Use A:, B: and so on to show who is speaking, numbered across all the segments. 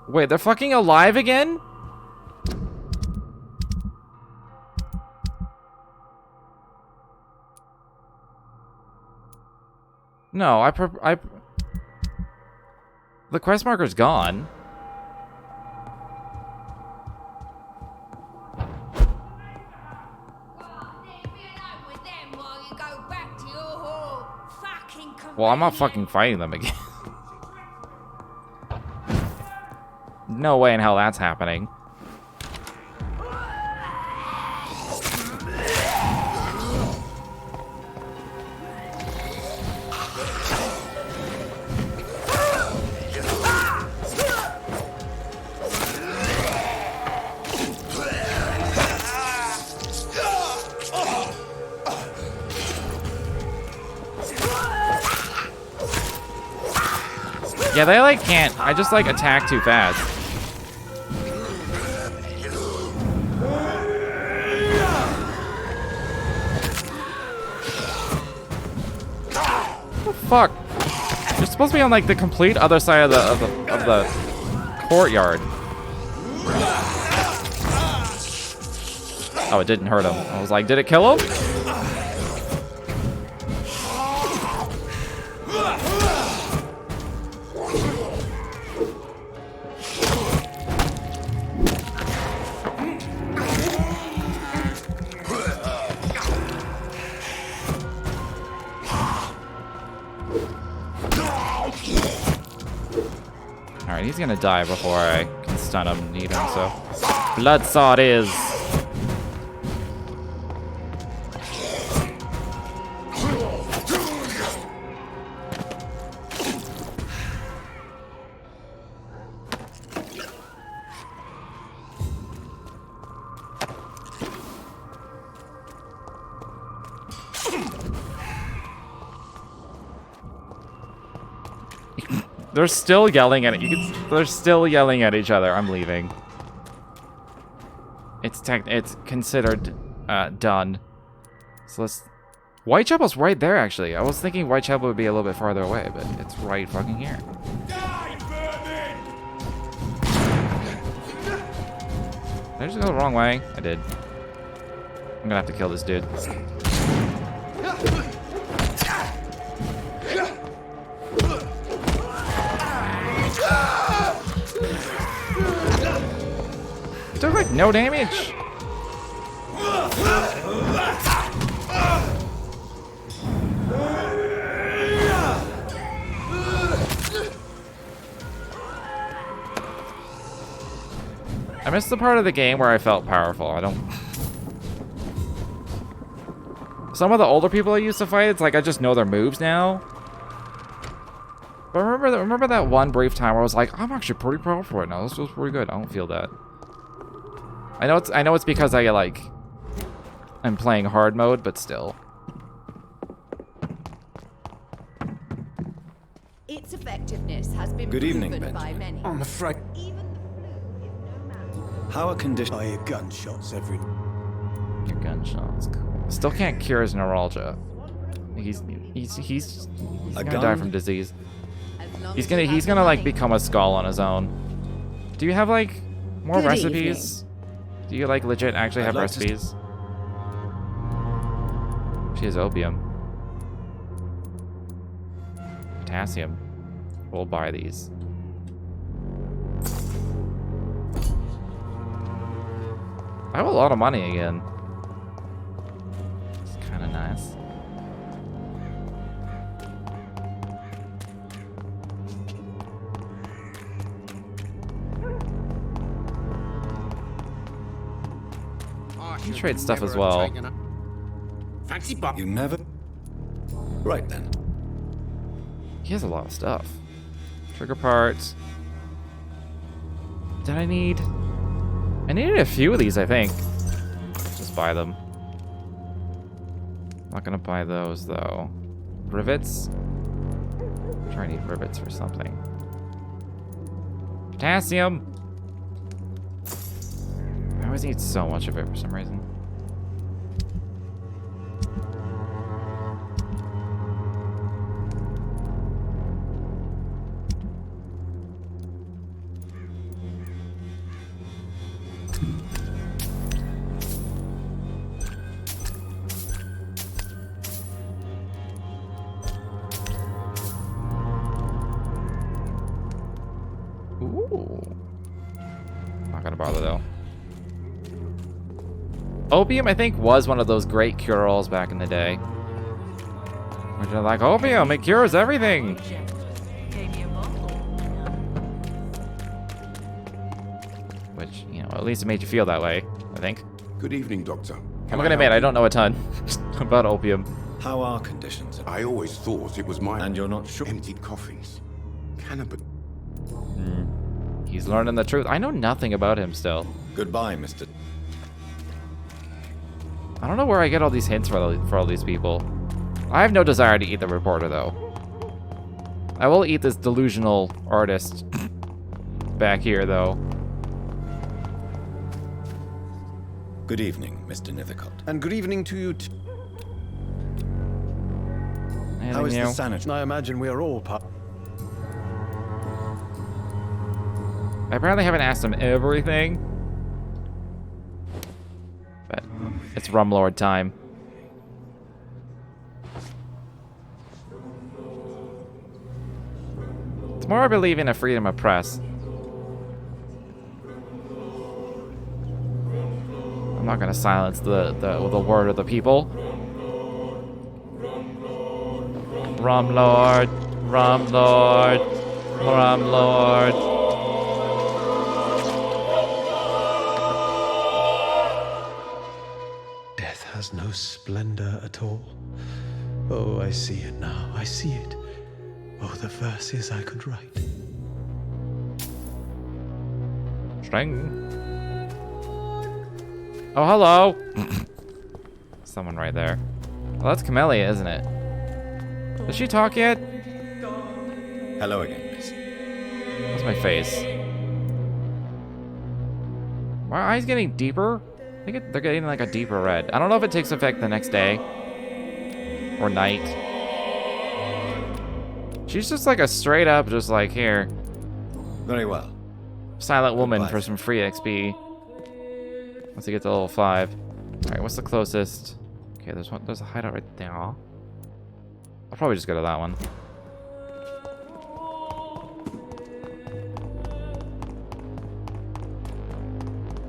A: Wait, they're fucking alive again? No, the quest marker's gone. Well, I'm not fucking fighting them again. No way in hell that's happening. Yeah, they like can't. I just like attack too fast. What the fuck? You're supposed to be on like the complete other side of the courtyard. Oh, it didn't hurt him. I was like, did it kill him? Alright, he's gonna die before I can stun him and need him, so. Bloodsaw it is! They're still yelling at it. They're still yelling at each other. I'm leaving. It's considered done. So let's. Whitechapel's right there, actually. I was thinking Whitechapel would be a little bit farther away, but it's right fucking here. Did I just go the wrong way? I did. I'm gonna have to kill this dude. Took like no damage. I missed the part of the game where I felt powerful. I don't. Some of the older people I used to fight, it's like I just know their moves now. But remember that one brief time where I was like, I'm actually pretty powerful right now. This feels pretty good. I don't feel that. I know it's because I'm playing hard mode, but still.
B: Its effectiveness has been
C: Good evening,
B: proven by
C: Benjamin.
B: many.
D: I'm afraid.
B: Even the flu is no match.
C: How are conditions?
D: I hear gunshots every.
A: Your gunshots, cool. Still can't cure his neuralgia. He's gonna die from disease.
B: As long
A: He's
B: as you have
A: gonna
B: the
A: like
B: money.
A: become a skull on his own. Do you have like more
B: Good
A: recipes? Do you like legit actually
C: I'd
A: have
C: like to-
A: recipes? She has opium. Potassium. We'll buy these. I have a lot of money again. It's kind of nice. You trade stuff as well.
D: Fancy bar.
C: You never. Right then.
A: He has a lot of stuff. Trigger parts. Did I need? I needed a few of these, I think. Just buy them. Not gonna buy those though. Rivets? I'm sure I need rivets for something. Potassium! I always need so much of it for some reason. Ooh. Not gonna bother though. Opium, I think, was one of those great cure-alls back in the day. Which are like, opium, it cures everything. Which, you know, at least it made you feel that way, I think.
C: Good evening, Doctor.
A: I'm gonna admit, I don't know a ton about opium.
C: How are conditions?
E: I always thought it was my
C: And you're not sure?
E: emptied coffins. Cannabis.
A: He's learning the truth. I know nothing about him still.
C: Goodbye, Mr.
A: I don't know where I get all these hints for all these people. I have no desire to eat the reporter, though. I will eat this delusional artist back here, though.
C: Good evening, Mr. Nithercott. And good evening to you too.
A: Anything
C: How is
A: new?
C: the sanity? I imagine we are all
A: I apparently haven't asked him everything. But it's Rumlord time. Tomorrow I believe in a freedom of press. I'm not gonna silence the word of the people. Rumlord, Rumlord, Rumlord.
D: Death has no splendor at all. Oh, I see it now. I see it. Oh, the verses I could write.
A: String. Oh, hello. Someone right there. Well, that's Camellia, isn't it? Does she talk yet?
C: Hello again, miss.
A: What's my face? My eyes getting deeper? I think they're getting like a deeper red. I don't know if it takes effect the next day. Or night. She's just like a straight up, just like, here.
C: Very well.
A: Silent woman
C: Goodbye.
A: for some free XP. Once you get to level 5. Alright, what's the closest? Okay, there's a hideout right there. I'll probably just go to that one.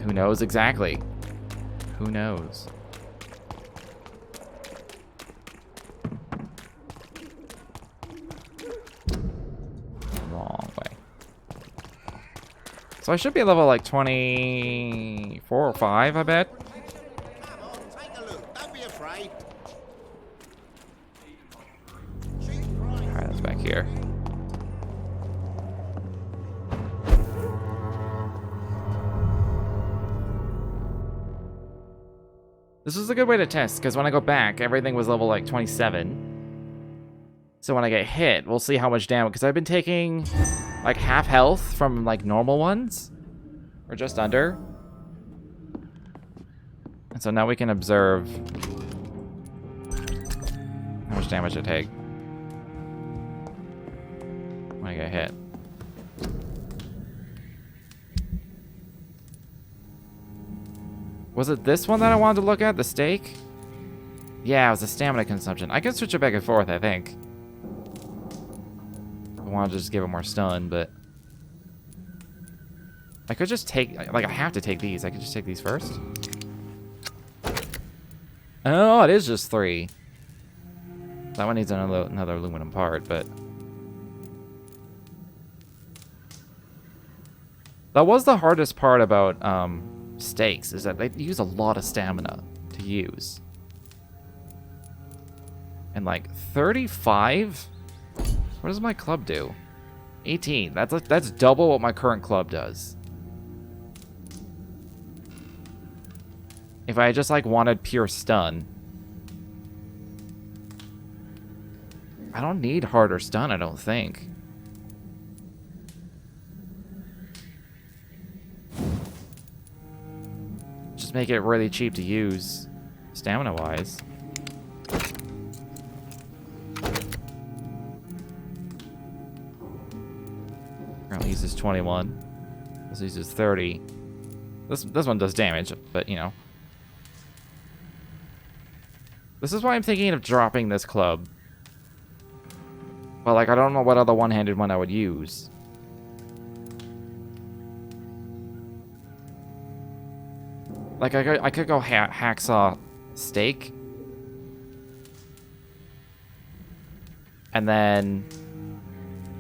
A: Who knows exactly? Who knows? Wrong way. So I should be level like 24 or 5, I bet.
F: Come on, take a look. Don't be afraid.
A: Alright, that's back here. This is a good way to test, because when I go back, everything was level like 27. So when I get hit, we'll see how much damage, because I've been taking like half health from like normal ones, or just under. And so now we can observe how much damage I take when I get hit. Was it this one that I wanted to look at? The steak? Yeah, it was the stamina consumption. I can switch it back and forth, I think. I want to just give it more stun, but... I could just take... Like, I have to take these. I could just take these first. Oh, it is just 3. That one needs another aluminum part, but... That was the hardest part about, steaks, is that they use a lot of stamina to use. And like 35? What does my club do? 18. That's double what my current club does. If I just like wanted pure stun. I don't need harder stun, I don't think. Just make it really cheap to use, stamina-wise. Currently uses 21. This uses 30. This one does damage, but you know. This is why I'm thinking of dropping this club. But like, I don't know what other one-handed one I would use. Like, I could go hacksaw steak. And then...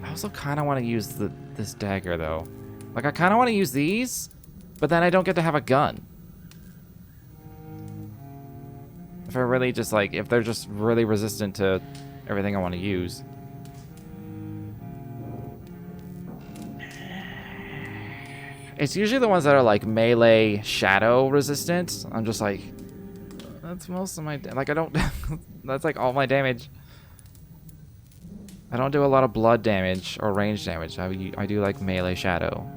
A: I also kind of want to use this dagger, though. Like, I kind of want to use these, but then I don't get to have a gun. If I really just, like, if they're just really resistant to everything I want to use. It's usually the ones that are, like, melee shadow resistant. I'm just like, that's most of my... Like, I don't... That's, like, all my damage. I don't do a lot of blood damage or range damage. I do, like, melee shadow.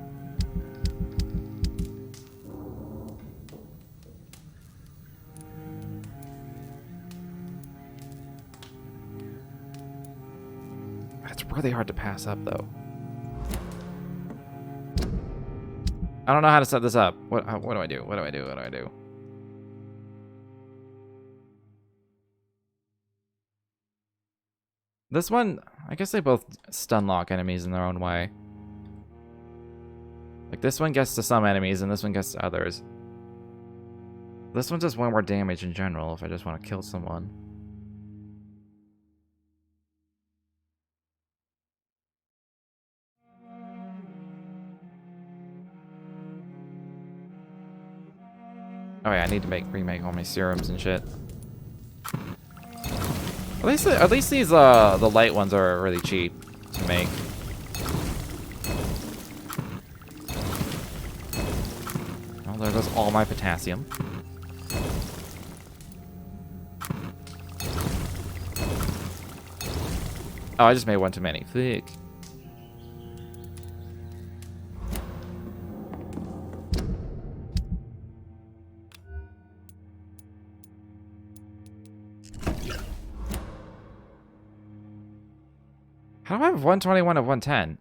A: It's really hard to pass up, though. I don't know how to set this up. What do I do? What do I do? What do I do? This one, I guess they both stun lock enemies in their own way. Like, this one gets to some enemies, and this one gets to others. This one does way more damage in general if I just want to kill someone. Oh yeah, I need to remake all my serums and shit. At least these the light ones are really cheap to make. Oh, there goes all my potassium. Oh, I just made one too many. Thick. How do I have 121 of 110?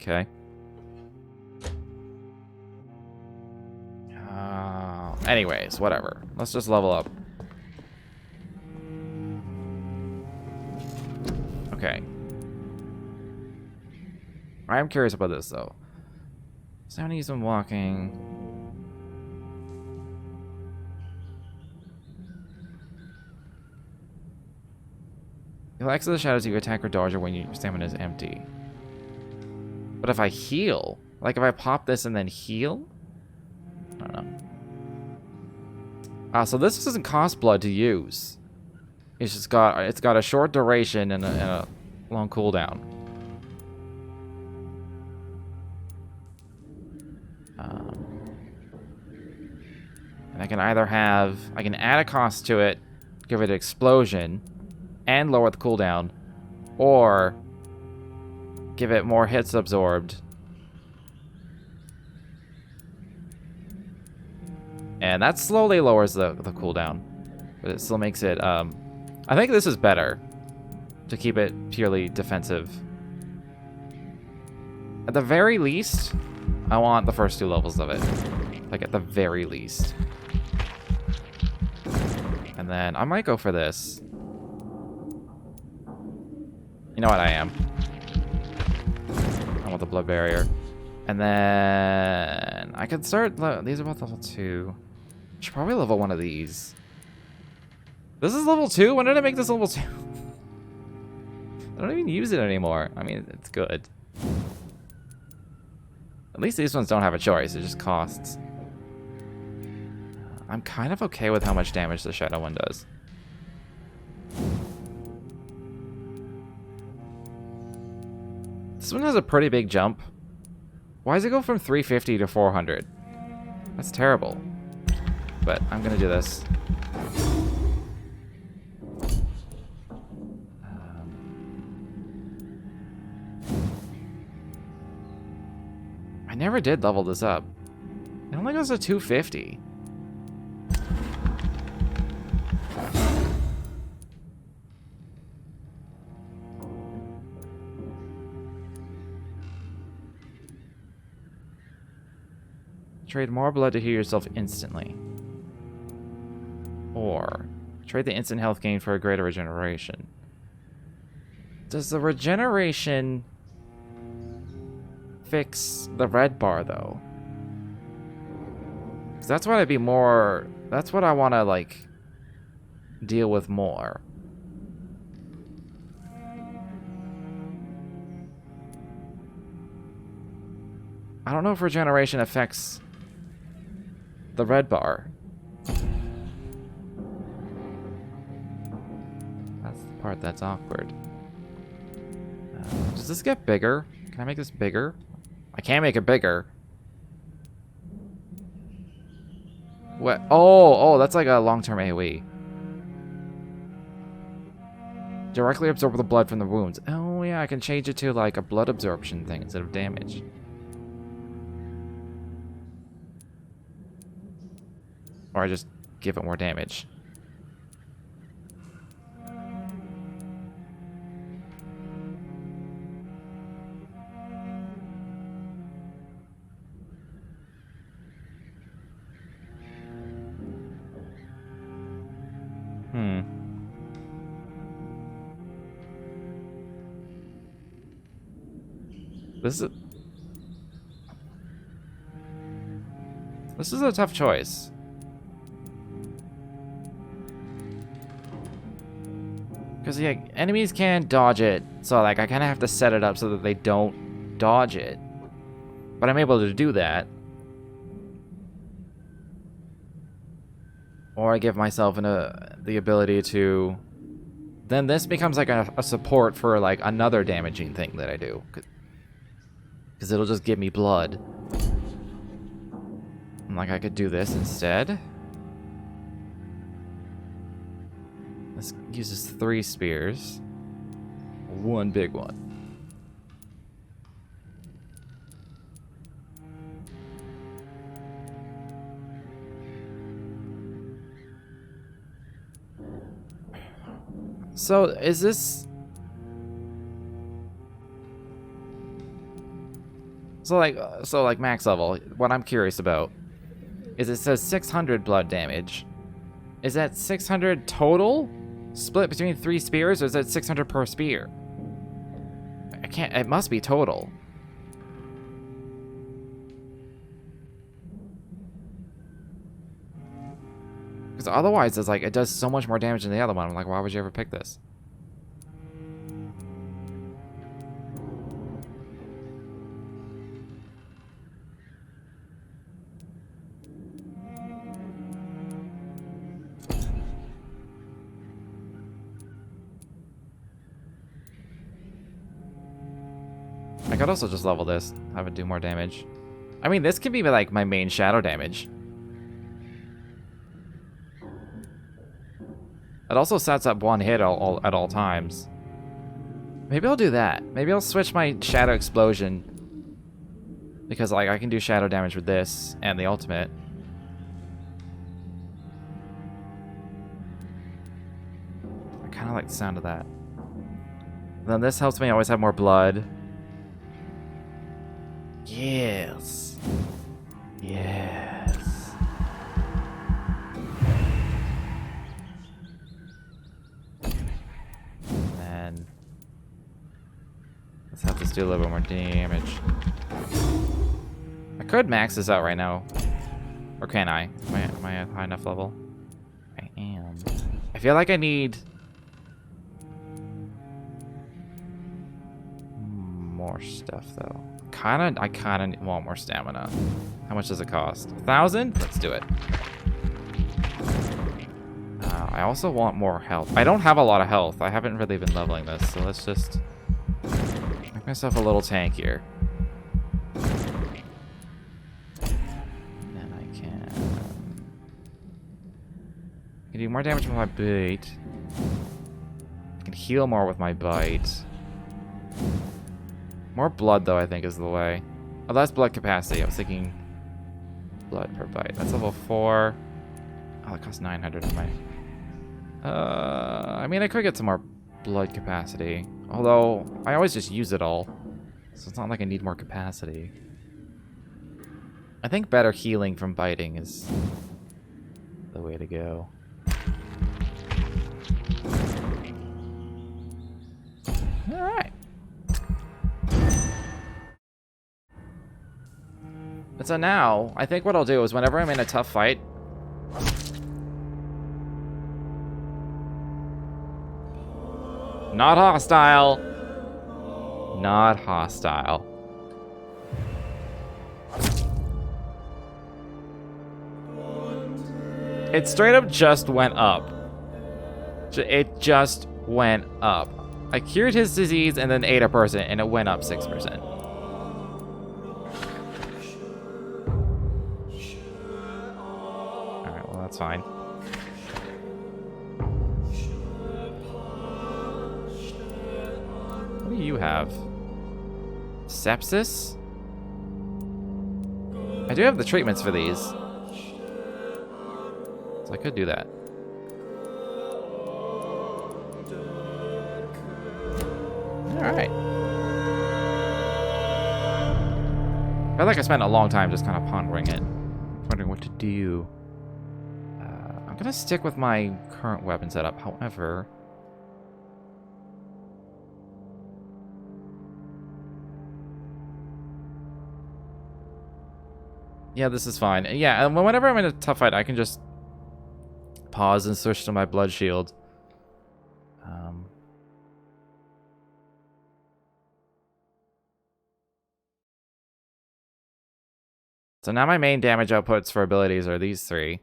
A: Okay. Anyways, whatever. Let's just level up. Okay. I am curious about this, though. 70s when walking. You'll exit the shadows you attack or dodge or when your stamina is empty. But if I heal, like if I pop this and then heal? I don't know. So this doesn't cost blood to use. It's got a short duration and a long cooldown. And I can either I can add a cost to it, give it an explosion, and lower the cooldown, or give it more hits absorbed. And that slowly lowers the cooldown, but it still makes it, I think this is better to keep it purely defensive. At the very least, I want the first 2 levels of it. Like, at the very least. And then I might go for this. You know what, I am. I want the blood barrier. And then I could start, these are both level 2. I should probably level one of these. This is level 2? When did I make this level 2? I don't even use it anymore. I mean, it's good. At least these ones don't have a choice, it just costs. I'm kind of okay with how much damage the shadow one does. This one has a pretty big jump. Why does it go from 350 to 400? That's terrible. But I'm gonna do this. I never did level this up. It only goes to 250. Trade more blood to heal yourself instantly. Or Trade the instant health gain for a greater regeneration. Does the regeneration fix the red bar, though? 'Cause that's what I'd be more... That's what I want to, like, deal with more. I don't know if regeneration affects the red bar. That's the part that's awkward. Does this get bigger? Can I make this bigger? I can't make it bigger. What? Oh, that's like a long-term AoE. Directly absorb the blood from the wounds. Oh yeah, I can change it to like a blood absorption thing instead of damage. Or I just give it more damage. This is a tough choice. Because yeah, enemies can dodge it, so like I kind of have to set it up so that they don't dodge it. But I'm able to do that. Or I give myself the ability to... Then this becomes like a support for like another damaging thing that I do. Because it'll just give me blood. And like I could do this instead. This uses 3 spears. 1 big one. So, is this... So like max level, what I'm curious about is it says 600 blood damage. Is that 600 total? Split between 3 spears, or is that 600 per spear? I can't, it must be total. Because otherwise, it's like, it does so much more damage than the other one. I'm like, why would you ever pick this? I could also just level this, have it do more damage. I mean, this could be like my main shadow damage. It also sets up 1 hit at all times. Maybe I'll do that. Maybe I'll switch my shadow explosion. Because like I can do shadow damage with this and the ultimate. I kind of like the sound of that. Then this helps me always have more blood. Yes. Yes. And let's have this do a little bit more damage. I could max this out right now. Or can I? Am I at high enough level? I am. I feel like I need more stuff though. I kinda want more stamina. How much does it cost? 1,000? Let's do it. I also want more health. I don't have a lot of health. I haven't really been leveling this, so let's just make myself a little tankier. Then I can do more damage with my bait. I can heal more with my bite. More blood, though, I think, is the way. Oh, that's blood capacity. I was thinking blood per bite. That's level 4. Oh, it costs 900 on my... I mean, I could get some more blood capacity. Although, I always just use it all. So it's not like I need more capacity. I think better healing from biting is the way to go. So now, I think what I'll do is whenever I'm in a tough fight... Not hostile. Not hostile. It straight up just went up. It just went up. I cured his disease and then ate a person, and it went up 6%. Alright, well, that's fine. What do you have? Sepsis? I do have the treatments for these. So I could do that. Alright. I feel like I spent a long time just kind of pondering it. Wondering what to do. I'm going to stick with my current weapon setup. However... yeah, this is fine. Yeah, and whenever I'm in a tough fight, I can just pause and switch to my blood shield. So now my main damage outputs for abilities are these three.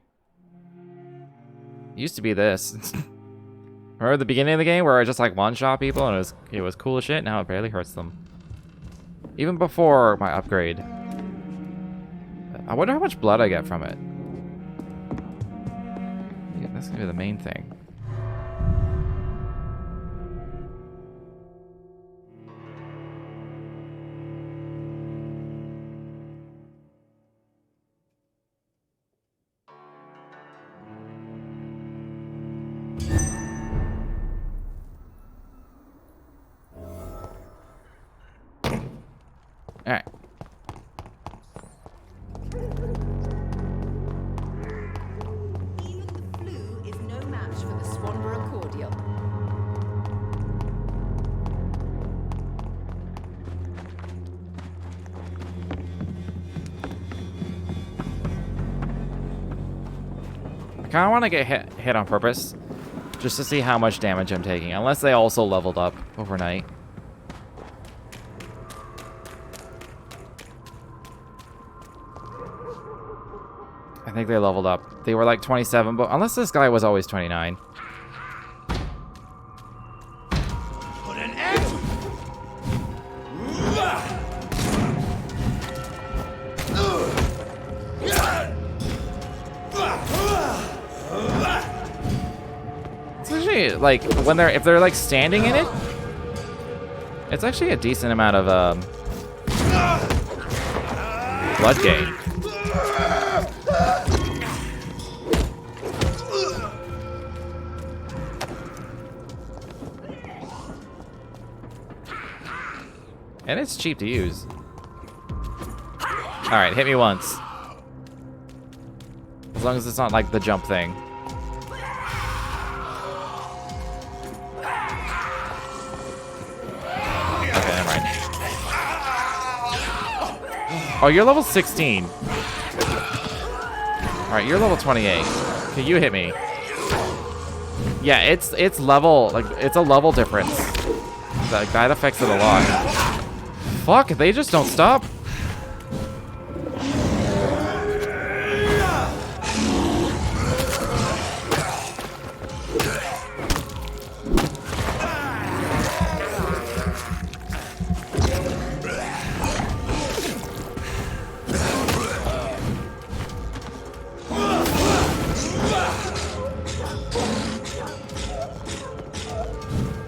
A: It used to be this. Remember the beginning of the game where I just like one-shot people and it was cool as shit? Now it barely hurts them. Even before my upgrade. I wonder how much blood I get from it. Yeah, that's gonna be the main thing. Alright.
B: Even the flu is no match for the Swanborough cordial.
A: I kind of want to get hit on purpose, just to see how much damage I'm taking, unless they also leveled up overnight. I think they leveled up. They were like 27, but unless this guy was always 29.
F: Put an end.
A: It's actually like when if they're like standing in it, it's actually a decent amount of blood gain. And it's cheap to use. Alright, hit me once. As long as it's not like the jump thing. Okay, never mind. Oh, you're level 16. Alright, you're level 28. Okay, you hit me. Yeah, it's level, like, it's a level difference. That affects it a lot. Fuck, they just don't stop.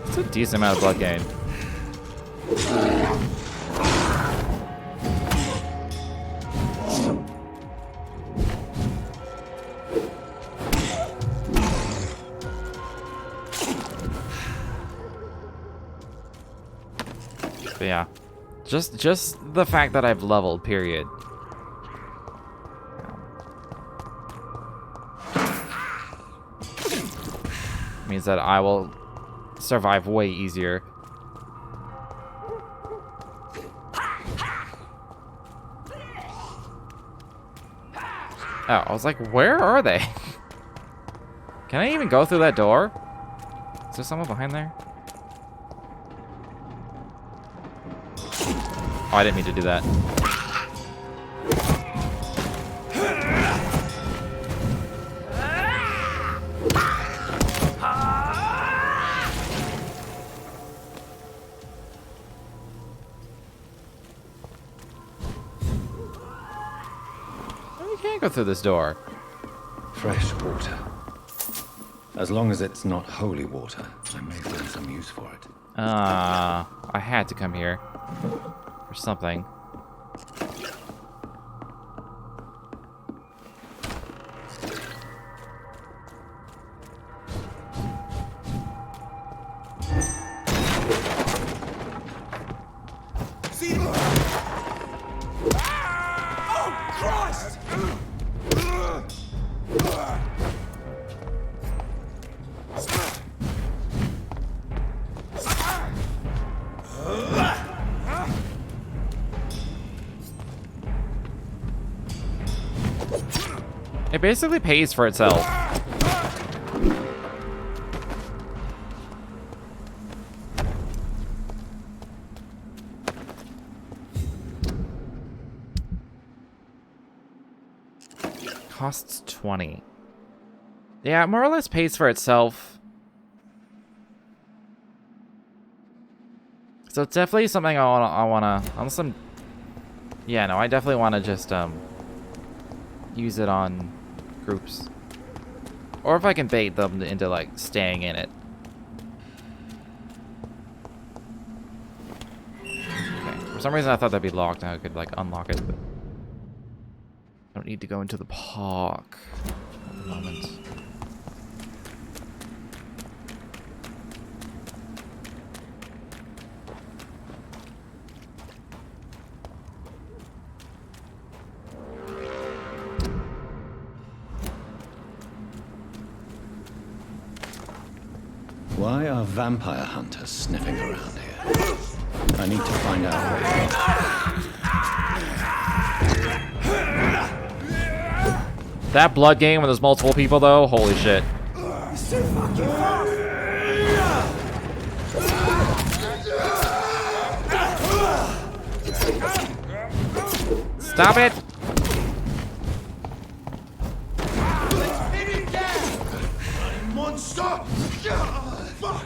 A: It's a decent amount of blood gain. But yeah, just the fact that I've leveled, period. Means that I will survive way easier. Oh, I was like, where are they? Can I even go through that door? Is there someone behind there? Oh, I didn't mean to do that. Oh, you can't go through this door.
C: Fresh water. As long as it's not holy water, I may find some use for it.
A: I had to come here for something. It basically pays for itself. Costs 20. Yeah, it more or less pays for itself. So it's definitely something I wanna unless I'm, yeah, no, I definitely wanna just use it on groups. Or if I can bait them into like staying in it. Okay. For some reason I thought that'd be locked and I could like unlock it, but I don't need to go into the park at the moment.
C: Why are vampire hunters sniffing around here? I need to find out where they are.
A: That blood game when there's multiple people though, holy shit. Stop it!
F: Monster! Fuck!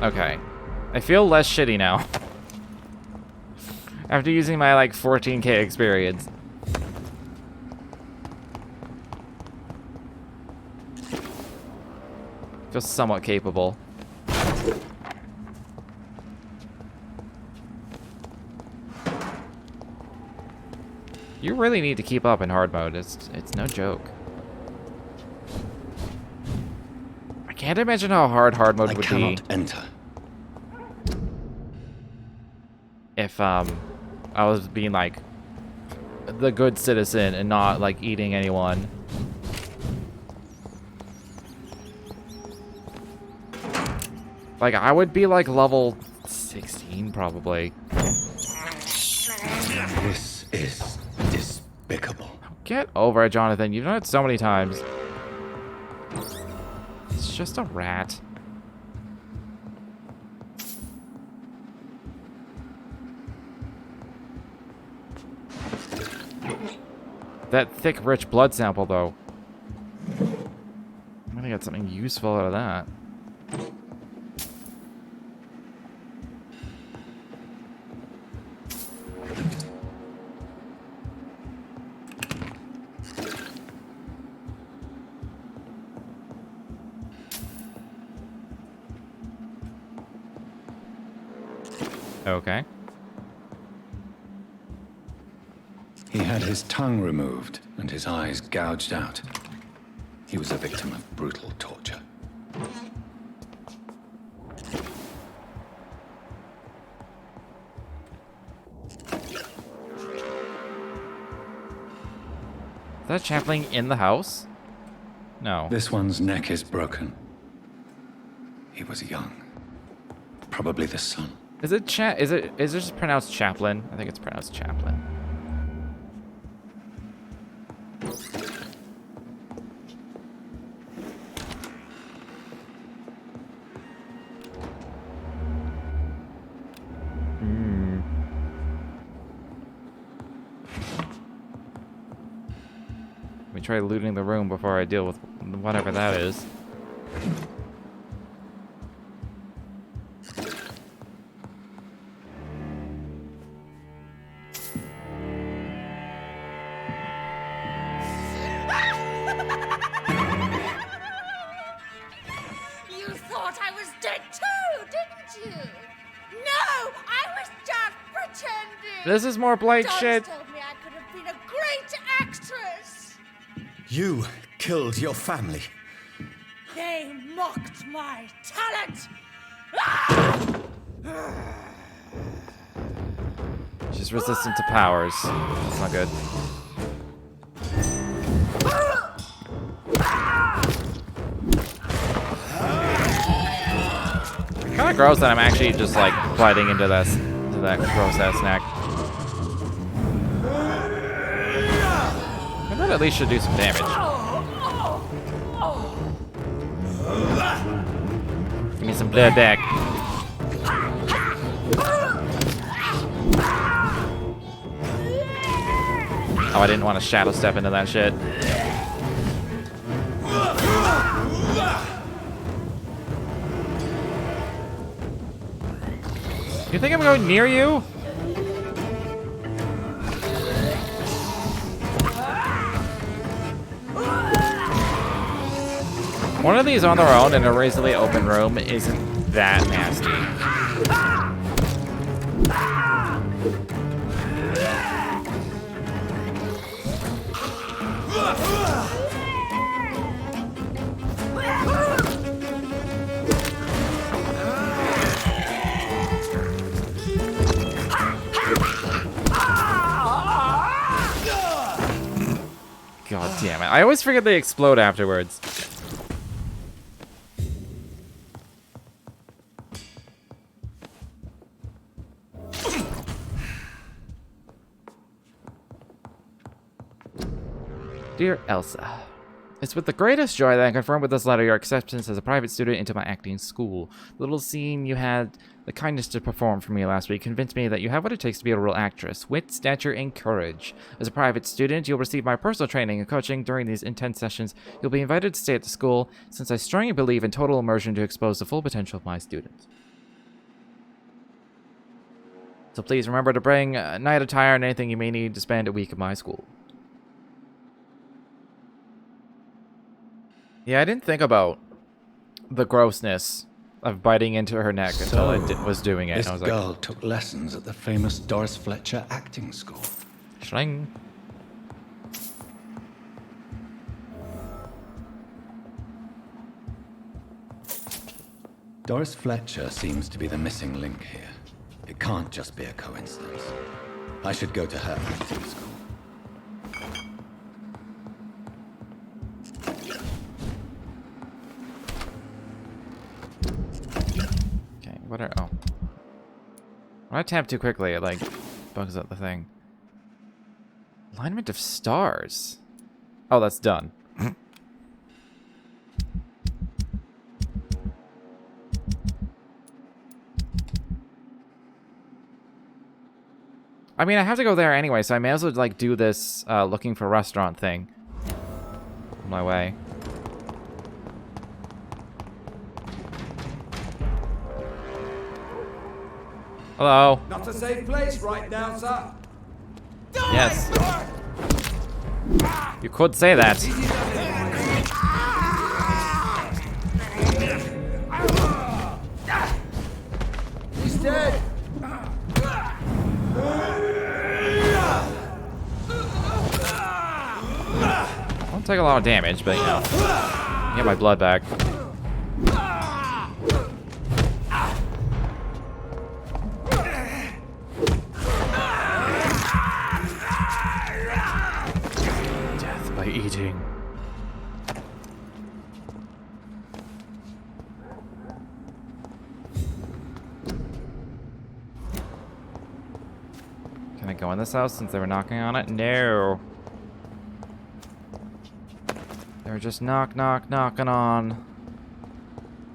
A: Okay. I feel less shitty now. After using my like 14k experience. Feel somewhat capable. You really need to keep up in hard mode. It's no joke. I can't imagine how hard mode
C: I
A: would
C: cannot
A: be
C: enter.
A: if I was being like the good citizen and not like eating anyone. Like I would be like level 16 probably.
C: This is despicable.
A: Get over it, Jonathan. You've done it so many times. It's just a rat. That thick, rich blood sample, though. I'm gonna get something useful out of that. Okay.
C: He had his tongue removed and his eyes gouged out. He was a victim of brutal torture.
A: Is that chaplain in the house? No.
C: This one's neck is broken. He was young. Probably the son.
A: Is it just pronounced chaplain? I think it's pronounced chaplain. try looting the room before I deal with whatever that is.
B: You thought I was dead too, didn't you? No, I was just pretending.
A: This is more Blake
B: Dogs
A: shit.
B: told me I could have been a great actress.
F: You killed your family.
B: They mocked my talent.
A: She's resistant to powers. That's not good. Kind of gross that I'm actually just like biting into that gross ass snack. I thought at least should do some damage. Give me some blood back. Oh, I didn't want to shadow step into that shit. You think I'm going near you? One of these on their own in a reasonably open room isn't that nasty. God damn it. I always forget they explode afterwards. Dear Elsa, it's with the greatest joy that I confirm with this letter your acceptance as a private student into my acting school. The little scene you had the kindness to perform for me last week convinced me that you have what it takes to be a real actress. Wit, stature, and courage. As a private student, you'll receive my personal training and coaching during these intense sessions. You'll be invited to stay at the school, since I strongly believe in total immersion to expose the full potential of my students. So please remember to bring night attire and anything you may need to spend a week at my school. Yeah, I didn't think about the grossness of biting into her neck until I was doing it.
C: This
A: And I was
C: girl
A: like,
C: took lessons at the famous Doris Fletcher acting school.
A: Shring.
C: Doris Fletcher seems to be the missing link here. It can't just be a coincidence. I should go to her acting school.
A: Okay, what are... Oh. When I tap too quickly, it, like, bugs up the thing. Alignment of stars. Oh, that's done. I mean, I have to go there anyway, so I may as well, like, do this looking for restaurant thing on my way. Hello.
G: Not a safe place right now, sir.
A: Yes. You could say that.
G: He's dead.
A: Won't take a lot of damage, but you know, get my blood back. Death by eating. Can I go in this house since they were knocking on it? No. They were just knocking on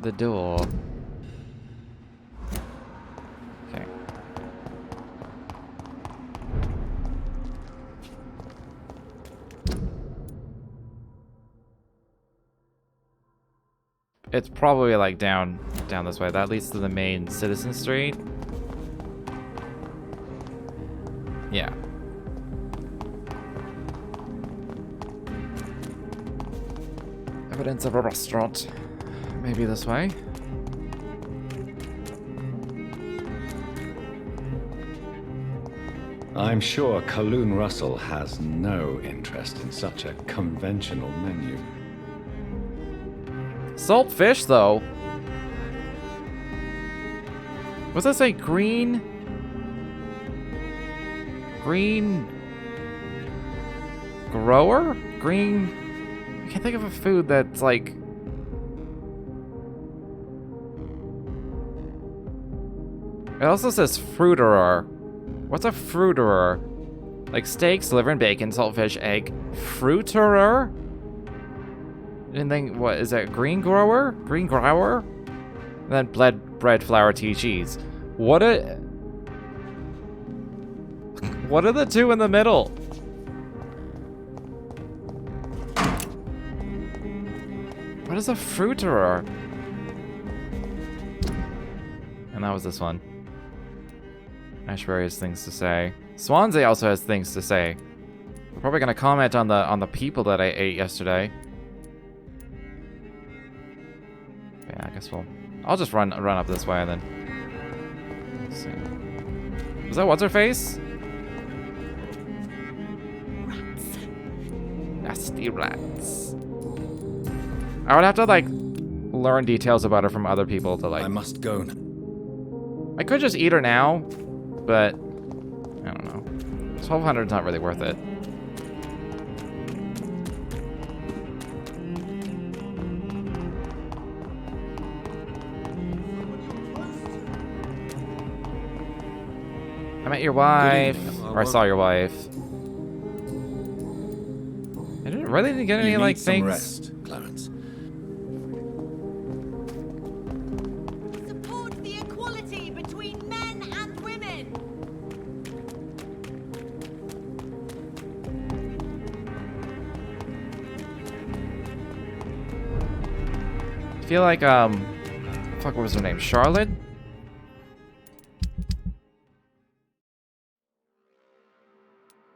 A: the door. Okay. It's probably like down this way. That leads to the main Citizen Street. Yeah. Evidence of a restaurant. Maybe this way.
C: I'm sure Kaloon Russell has no interest in such a conventional menu.
A: Salt fish, though. What's that say? Green grower? Green. I can't think of a food that's like. It also says fruiterer. What's a fruiterer? Like steaks, liver, and bacon, saltfish, egg. Fruiterer? And then what is that? Green grower? Green grower? And then bread, flour, tea, cheese. What are the two in the middle? What is a fruiterer? And that was this one. Ashbury has things to say. Swansea also has things to say. We're probably gonna comment on the people that I ate yesterday. Yeah, I guess I'll just run up this way then. Let's see. Was that what's her face?
B: Rats.
A: Nasty rats. I would have to like learn details about her from other people to like.
F: I must go now.
A: I could just eat her now, but I don't know. 1,200 is not really worth it. I met your wife, or I saw your wife. I didn't get any
F: You
A: like
F: need some
A: things.
F: rest, Clarence.
B: Support the equality between men and women.
A: I feel like fuck, what was her name? Charlotte?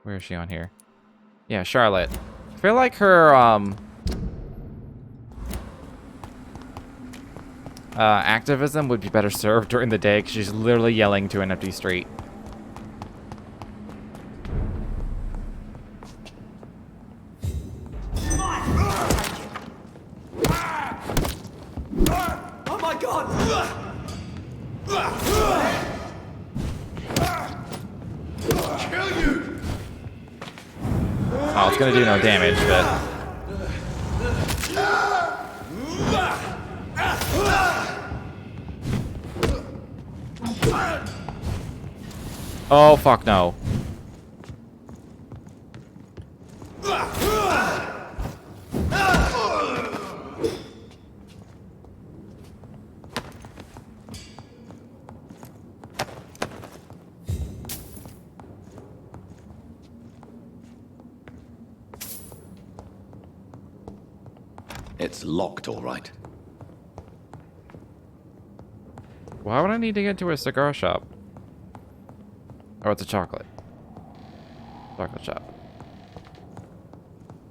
A: Where is she on here? Yeah, Charlotte. I feel like her activism would be better served during the day because she's literally yelling to an empty street.
G: Oh my god!
E: Kill you!
A: Oh, it's gonna do no damage, but oh fuck no.
C: It's locked, all right.
A: Why would I need to get to a cigar shop? Oh, it's a chocolate. Chocolate shop.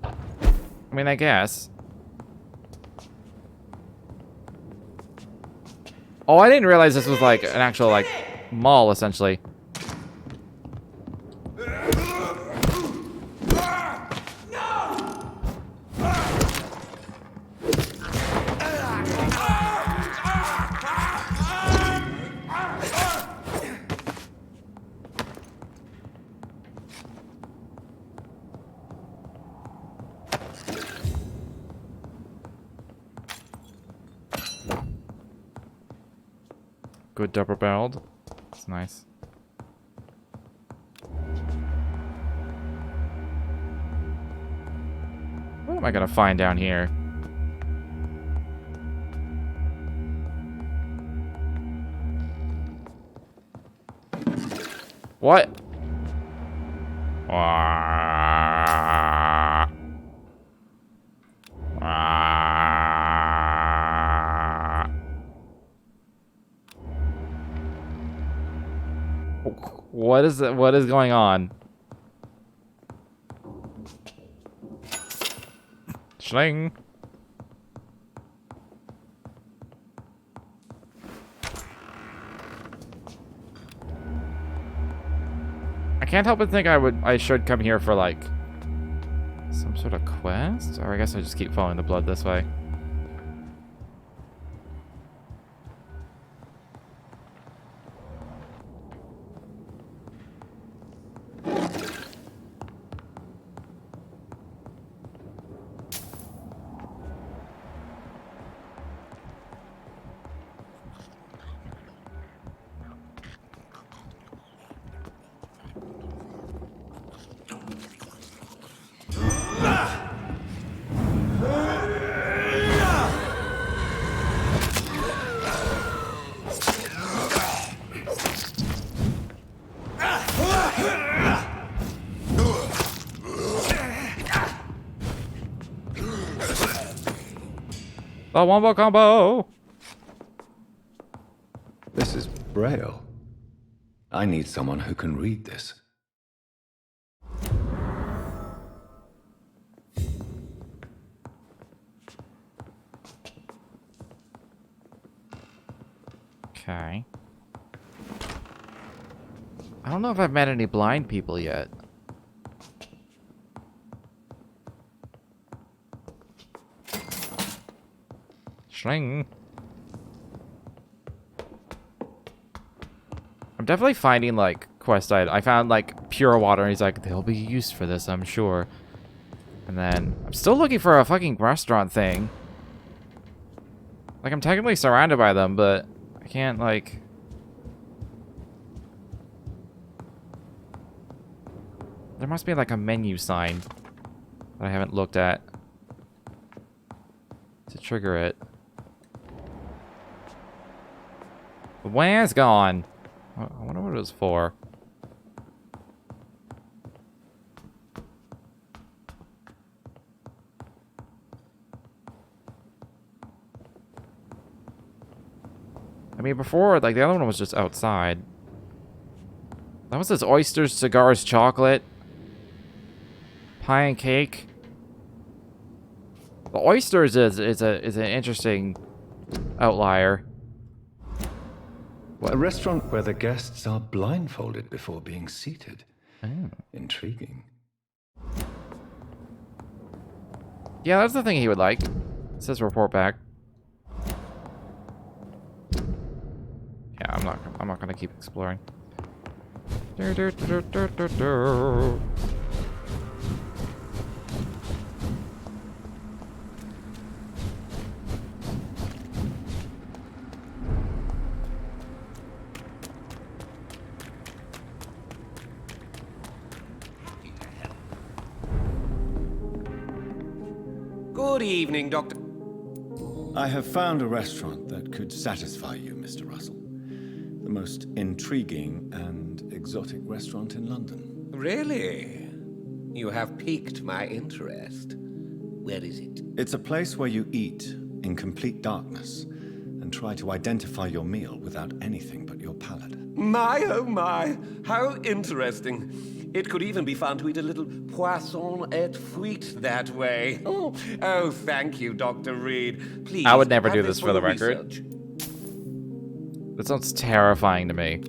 A: I mean, I guess. Oh, I didn't realize this was like an actual like mall, essentially. Good double barreled. It's nice. What am I gonna find down here? What? What is it? What is going on? Schling. I can't help but think I should come here for like some sort of quest, or I guess I just keep following the blood this way. The wombo combo!
C: This is Braille. I need someone who can read this.
A: Okay. I don't know if I've met any blind people yet. Schling. I'm definitely finding like quest I found like pure water and he's like, they'll be used for this, I'm sure. And then I'm still looking for a fucking restaurant thing. Like I'm technically surrounded by them, but I can't like... There must be like a menu sign that I haven't looked at to trigger it. Where's gone? I wonder what it was for. I mean, before, like, the other one was just outside. That was this oysters, cigars, chocolate, pie and cake. The oysters is an interesting outlier.
C: A restaurant where the guests are blindfolded before being seated.
A: Oh.
C: Intriguing.
A: Yeah, that's the thing he would like. It says report back. Yeah, I'm not gonna keep exploring.
H: Good evening, Doctor.
C: I have found a restaurant that could satisfy you, Mr. Russell. The most intriguing and exotic restaurant in London.
H: Really? You have piqued my interest. Where is it?
C: It's a place where you eat in complete darkness and try to identify your meal without anything but your palate.
H: My, oh my, how interesting. It could even be fun to eat a little poisson et frite that way. Oh, thank you, Dr. Reed. Please.
A: I would never
H: have
A: do this for the record.
H: research.
A: That sounds terrifying to me.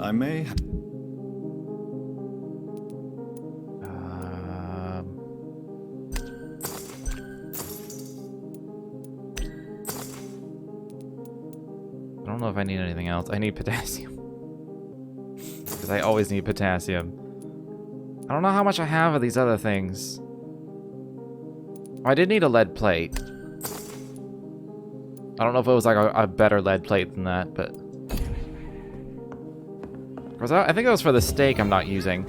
C: I may...
A: I don't know if I need anything else. I need potassium. Because I always need potassium. I don't know how much I have of these other things. Oh, I did need a lead plate. I don't know if it was like a better lead plate than that, but... I think it was for the steak I'm not using.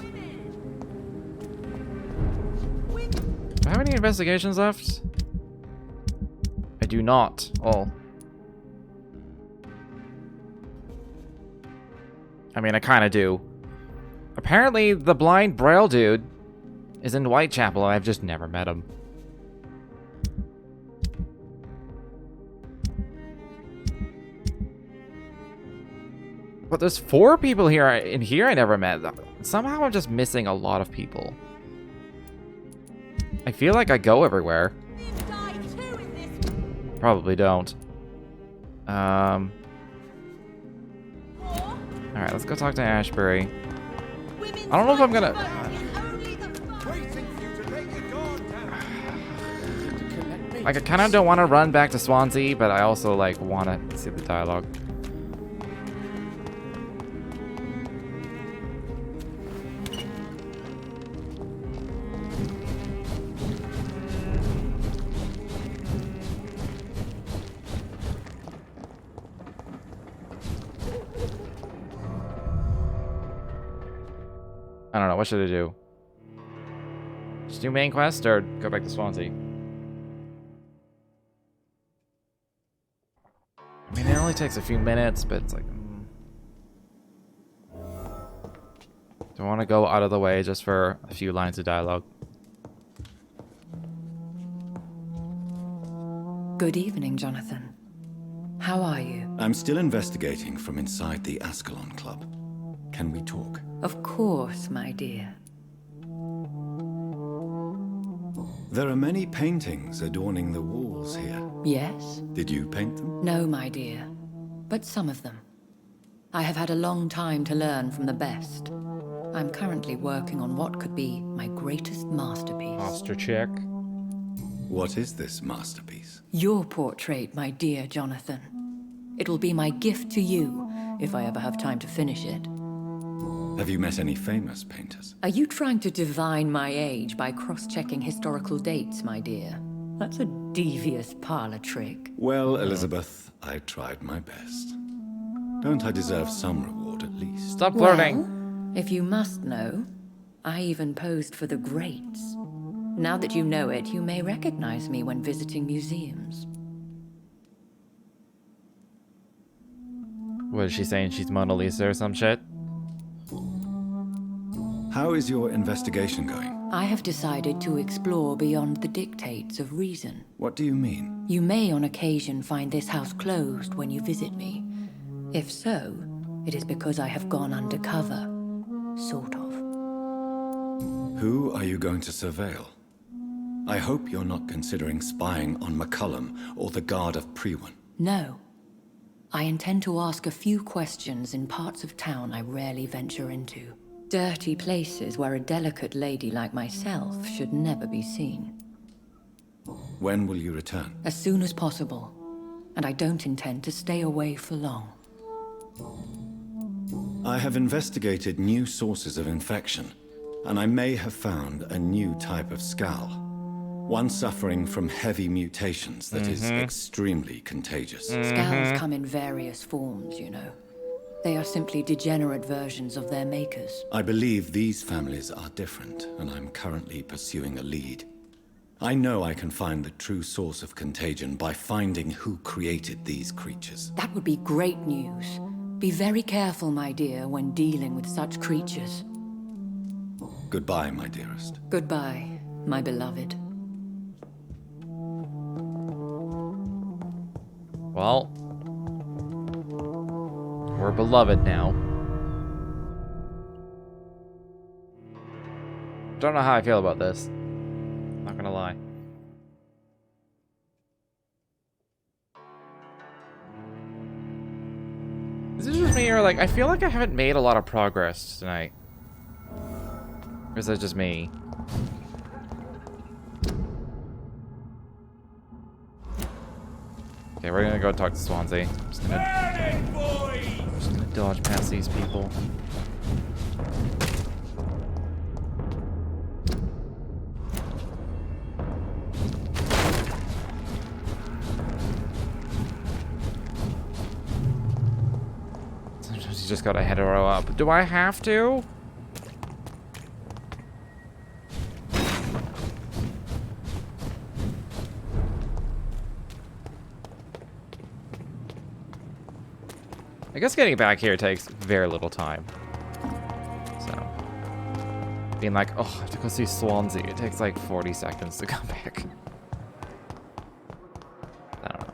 A: Do I have any investigations left? I do not. Oh. I mean, I kind of do. Apparently, the blind Braille dude is in Whitechapel, and I've just never met him. But there's 4 people here in here I never met. Somehow I'm just missing a lot of people. I feel like I go everywhere. Probably don't. Alright, let's go talk to Ashbury. I don't know if I'm gonna... Like, I kind of don't want to run back to Swansea, but I also, like, want to see the dialogue. I don't know, what should I do? Just do main quest or go back to Swansea? I mean, it only takes a few minutes, but it's like... Do I want to go out of the way just for a few lines of dialogue?
I: Good evening, Jonathan. How are you?
C: I'm still investigating from inside the Ascalon Club. Can we talk?
I: Of course, my dear.
C: There are many paintings adorning the walls here.
I: Yes?
C: Did you paint them?
I: No, my dear. But some of them. I have had a long time to learn from the best. I'm currently working on what could be my greatest masterpiece.
A: Posture check.
C: What is this masterpiece?
I: Your portrait, my dear Jonathan. It will be my gift to you, if I ever have time to finish it.
C: Have you met any famous painters?
I: Are you trying to divine my age by cross-checking historical dates, my dear? That's a devious parlor trick.
C: Well, Elizabeth, I tried my best. Don't I deserve some reward at least?
A: Stop flirting.
I: Well, if you must know, I even posed for the greats. Now that you know it, you may recognize me when visiting museums.
A: What is she saying? She's Mona Lisa or some shit?
C: How is your investigation going?
I: I have decided to explore beyond the dictates of reason.
C: What do you mean?
I: You may on occasion find this house closed when you visit me. If so, it is because I have gone undercover. Sort of.
C: Who are you going to surveil? I hope you're not considering spying on McCullum or the Guard of Prewan.
I: No. I intend to ask a few questions in parts of town I rarely venture into. Dirty places where a delicate lady like myself should never be seen.
C: When will you return?
I: As soon as possible. And I don't intend to stay away for long.
C: I have investigated new sources of infection, and I may have found a new type of skull. One suffering from heavy mutations that is extremely contagious.
I: Scowls come in various forms, you know. They are simply degenerate versions of their makers.
C: I believe these families are different, and I'm currently pursuing a lead. I know I can find the true source of contagion by finding who created these creatures.
I: That would be great news. Be very careful, my dear, when dealing with such creatures.
C: Goodbye, my dearest.
I: Goodbye, my beloved.
A: Well, we're beloved now. Don't know how I feel about this. Not gonna lie. Is it just me, or like I feel like I haven't made a lot of progress tonight? Or is that just me? Okay, we're gonna go talk to Swansea. Just gonna dodge past these people. Sometimes you just gotta head her up. Do I have to? I guess getting back here takes very little time. So, being like, oh, I have to go see Swansea. It takes like 40 seconds to come back. I don't know.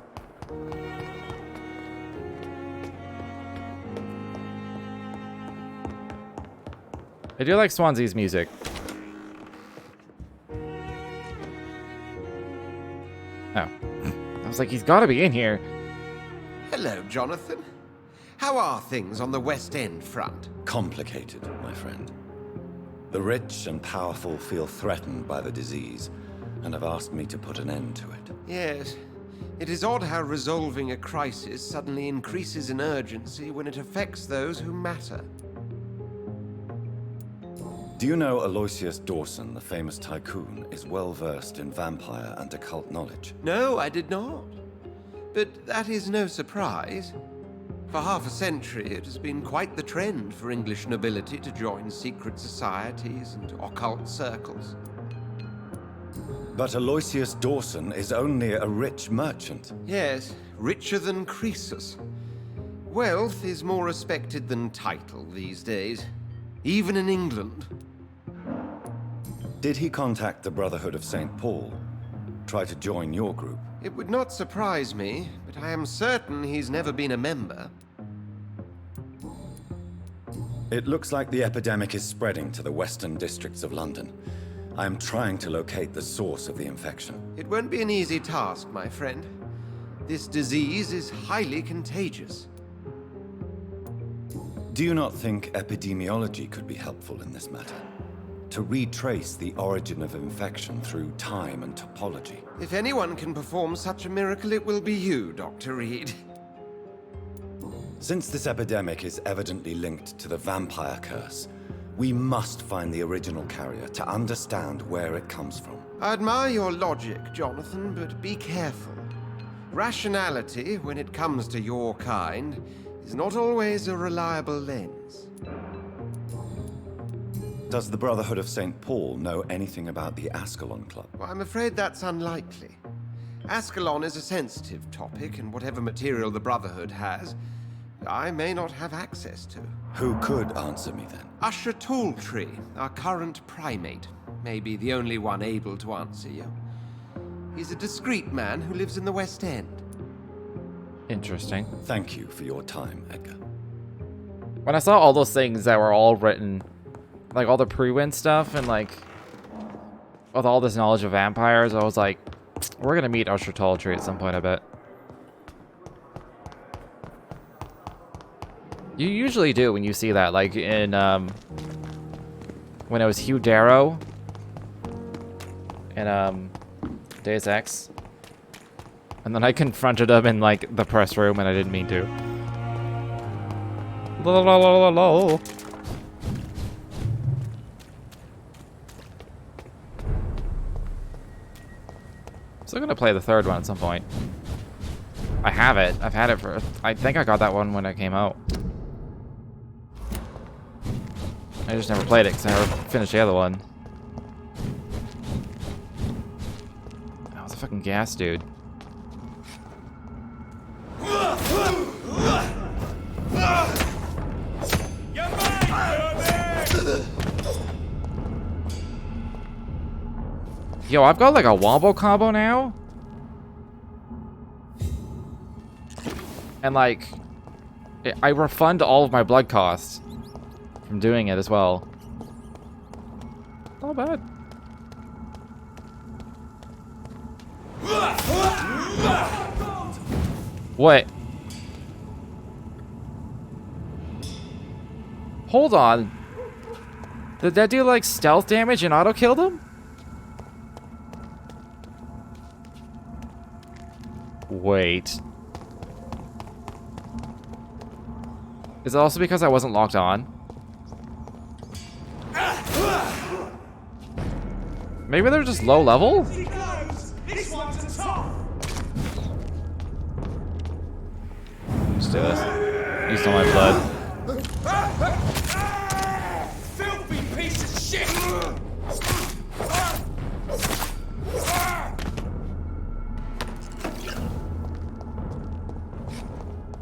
A: I do like Swansea's music. Oh. I was like, he's gotta be in here.
J: Hello, Jonathan. How are things on the West End front?
C: Complicated, my friend. The rich and powerful feel threatened by the disease, and have asked me to put an end to it.
J: Yes. It is odd how resolving a crisis suddenly increases in urgency when it affects those who matter.
C: Do you know Aloysius Dawson, the famous tycoon, is well versed in vampire and occult knowledge?
J: No, I did not. But that is no surprise. For half a century, it has been quite the trend for English nobility to join secret societies and occult circles.
C: But Aloysius Dawson is only a rich merchant.
J: Yes, richer than Croesus. Wealth is more respected than title these days, even in England.
C: Did he contact the Brotherhood of St. Paul? Try to join your group?
J: It would not surprise me, but I am certain he's never been a member.
C: It looks like the epidemic is spreading to the western districts of London. I am trying to locate the source of the infection.
J: It won't be an easy task, my friend. This disease is highly contagious.
C: Do you not think epidemiology could be helpful in this matter? To retrace the origin of infection through time and topology?
J: If anyone can perform such a miracle, it will be you, Dr. Reed.
C: Since this epidemic is evidently linked to the vampire curse, we must find the original carrier to understand where it comes from.
J: I admire your logic, Jonathan, but be careful. Rationality, when it comes to your kind, is not always a reliable lens.
C: Does the Brotherhood of St. Paul know anything about the Ascalon Club?
J: Well, I'm afraid that's unlikely. Ascalon is a sensitive topic, and whatever material the Brotherhood has, I may not have access to.
C: Who could answer me then?
J: Usher Talltree, our current primate, may be the only one able to answer you. He's a discreet man who lives in the West End.
A: Interesting.
C: Thank you for your time, Edgar.
A: When I saw all those things that were all written, like all the pre-win stuff and like with all this knowledge of vampires, I was like, we're gonna meet Usher Talltree at some point, I bet. You usually do when you see that, like in when it was Hugh Darrow in Deus Ex. And then I confronted him in like the press room and I didn't mean to. La la la la la. Still gonna play the third one at some point. I have it. I've had it for. I think I got that one when it came out. I just never played it because I never finished the other one. That was a fucking gas dude. Yo, I've got like a wombo combo now. And like, I refund all of my blood costs from doing it as well. Not bad. What? Hold on. Did that do like stealth damage and auto killed him? Wait. Is it also because I wasn't locked on? Maybe they're just low level?
G: This one's a top.
A: Let's do this. Use all my blood.
G: Filthy piece of shit.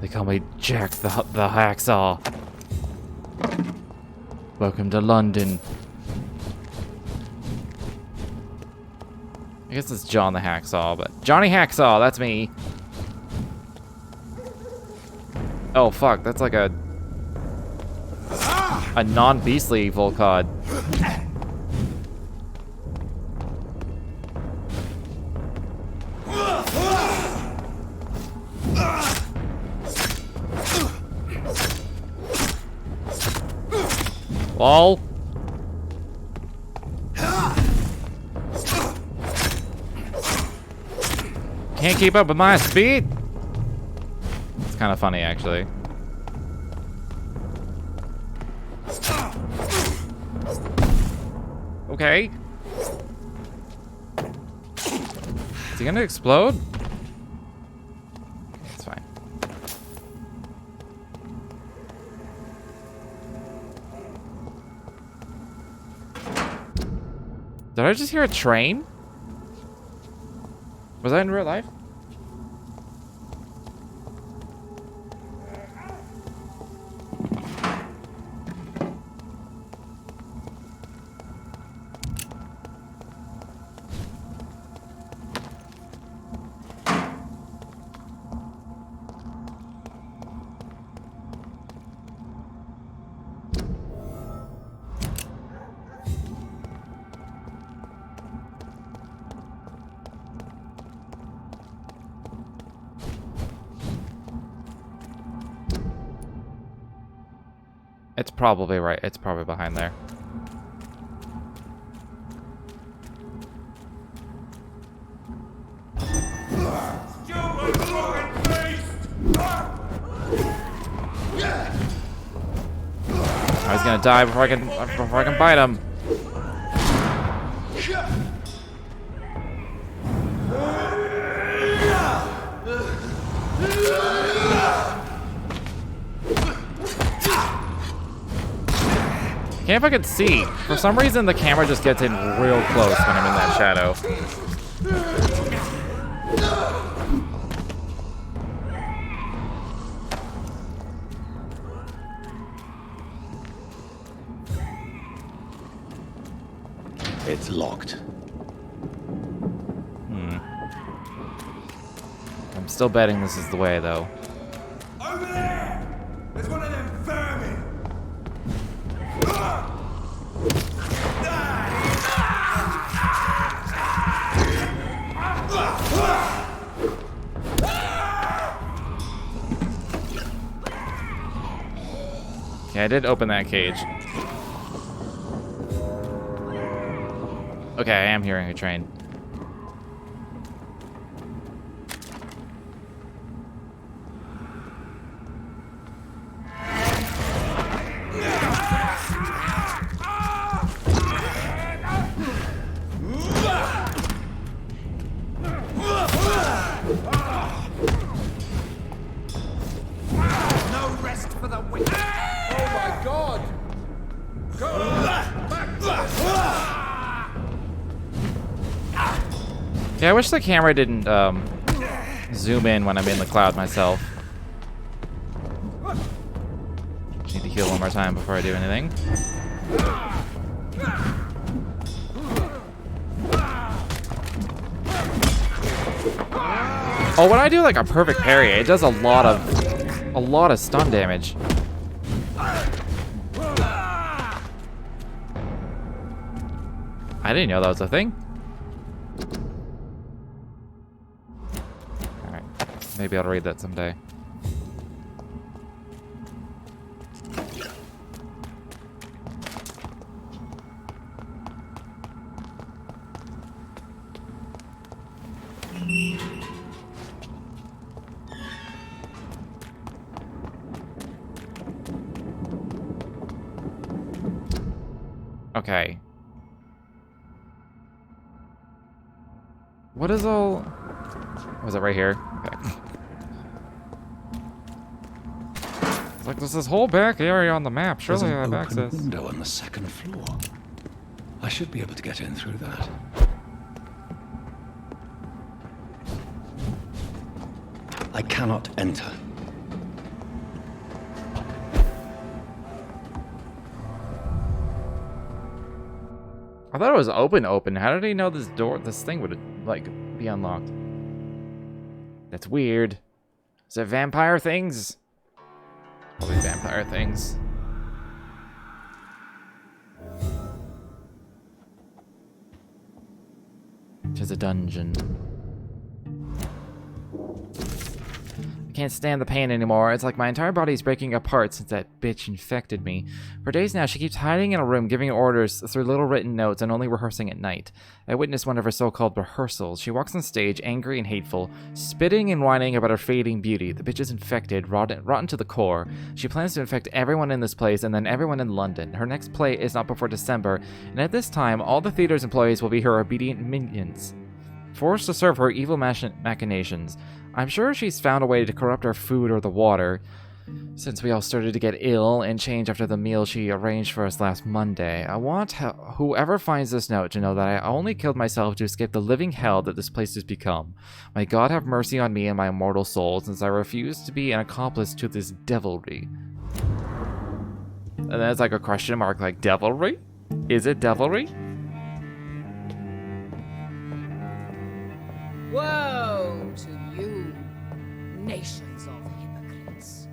A: They call me Jack the Hacksaw. Welcome to London. I guess it's John the Hacksaw, but Johnny Hacksaw, that's me. Oh fuck, that's like a A non-beastly Volcod. Lol. Can't keep up with my speed. It's kind of funny, actually. Okay. Is he gonna explode? It's fine. Did I just hear a train? Was that in real life? It's probably right. It's probably behind there. I was gonna die before I can bite him. Can't fucking see. For some reason, the camera just gets in real close when I'm in that shadow.
C: It's locked.
A: I'm still betting this is the way, though.
G: Over there! There's one of them vermin!
A: Okay, I did open that cage. Okay, I am hearing a train.
G: No rest for the wicked! Oh my god! Go back!
A: Yeah, I wish the camera didn't zoom in when I'm in the cloud myself. Need to heal one more time before I do anything. Oh, when I do like a perfect parry, it does a lot of stun damage. I didn't know that was a thing. Alright. Maybe I'll read that someday. Okay. What is all... Was it right here? Okay. It's like there's this whole back area on the map. Surely I have access.
C: Window on the second floor. I should be able to get in through that. I cannot enter.
A: I thought it was open. How did he know this thing would, like, be unlocked? That's weird. Is it vampire things? Probably vampire things. is a dungeon. I can't stand the pain anymore. It's like my entire body is breaking apart since that bitch infected me. For days now, she keeps hiding in a room, giving orders through little written notes and only rehearsing at night. I witnessed one of her so-called rehearsals. She walks on stage, angry and hateful, spitting and whining about her fading beauty. The bitch is infected, rotten to the core. She plans to infect everyone in this place and then everyone in London. Her next play is not before December, and at this time, all the theater's employees will be her obedient minions, forced to serve her evil machinations. I'm sure she's found a way to corrupt our food or the water, since we all started to get ill and change after the meal she arranged for us last Monday. I want whoever finds this note to know that I only killed myself to escape the living hell that this place has become. May God have mercy on me and my immortal soul, since I refuse to be an accomplice to this devilry. And then it's like a question mark, like, devilry? Is it devilry?
B: Woe to you, nations of hypocrites.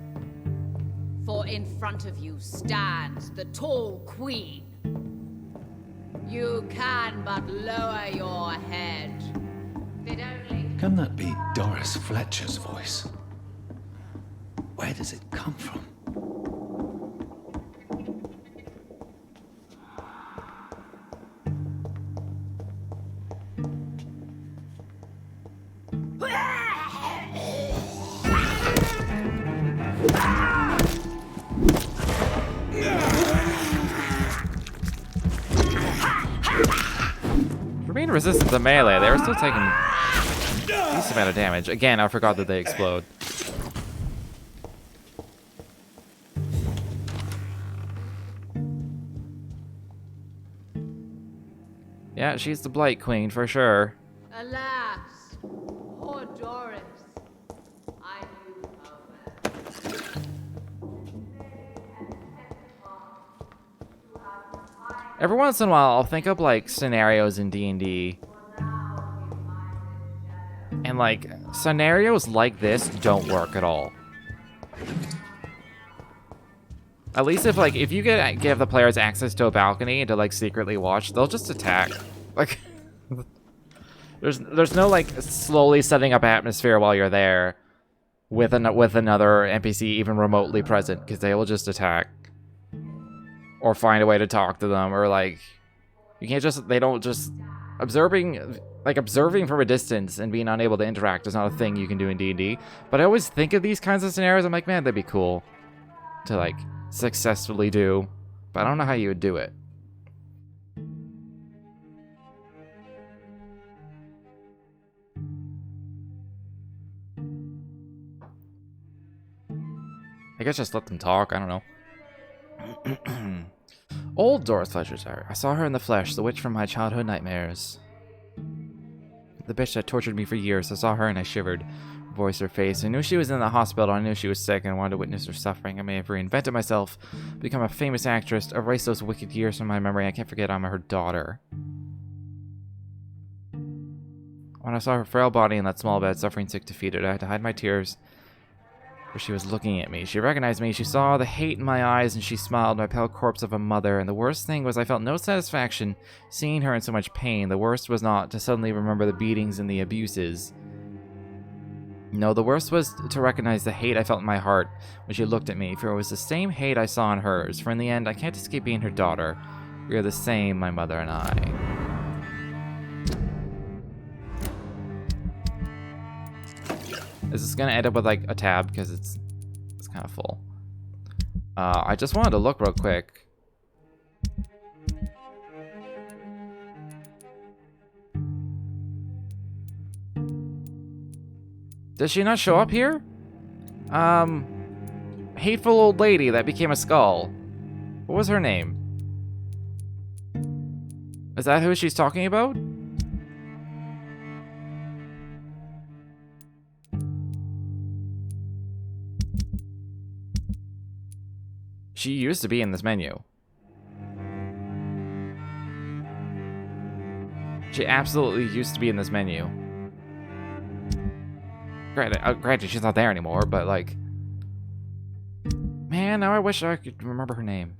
B: For in front of you stands the tall queen. You can but lower your head. Fit only.
C: Can that be Doris Fletcher's voice? Where does it come from?
A: For being resistant to melee, they were still taking a decent amount of damage. Again, I forgot that they explode. Yeah, she's the Blight Queen for sure.
B: Alas, poor Doris. I knew her well.
A: Every once in a while, I'll think up like scenarios in D&D, and like scenarios like this don't work at all. At least if you give the players access to a balcony and to like secretly watch, they'll just attack. Like there's no like slowly setting up atmosphere while you're there with another NPC even remotely present, because they will just attack or find a way to talk to them, or like they don't just observing from a distance and being unable to interact is not a thing you can do in D&D. But I always think of these kinds of scenarios. I'm like, man, that'd be cool to like successfully do, but I don't know how you would do it. I guess just let them talk. I don't know. Old Doris Fletcher's her. I saw her in the flesh, the witch from my childhood nightmares. The bitch that tortured me for years. I saw her and I shivered. Voice her face. I knew she was in the hospital. I knew she was sick and I wanted to witness her suffering. I may have reinvented myself, become a famous actress, erase those wicked years from my memory. I can't forget I'm her daughter. When I saw her frail body in that small bed, suffering, sick, defeated, I had to hide my tears, for she was looking at me. She recognized me. She saw the hate in my eyes, and she smiled, my pale corpse of a mother. And the worst thing was I felt no satisfaction seeing her in so much pain. The worst was not to suddenly remember the beatings and the abuses. No, the worst was to recognize the hate I felt in my heart when she looked at me, for it was the same hate I saw in hers. For in the end, I can't escape being her daughter. We are the same, my mother and I. Is this gonna end up with like a tab because it's kind of full? I just wanted to look real quick. Does she not show up here? Hateful old lady that became a skull. What was her name? Is that who she's talking about? She used to be in this menu. She absolutely used to be in this menu. Granted, she's not there anymore, but like... Man, now I wish I could remember her name.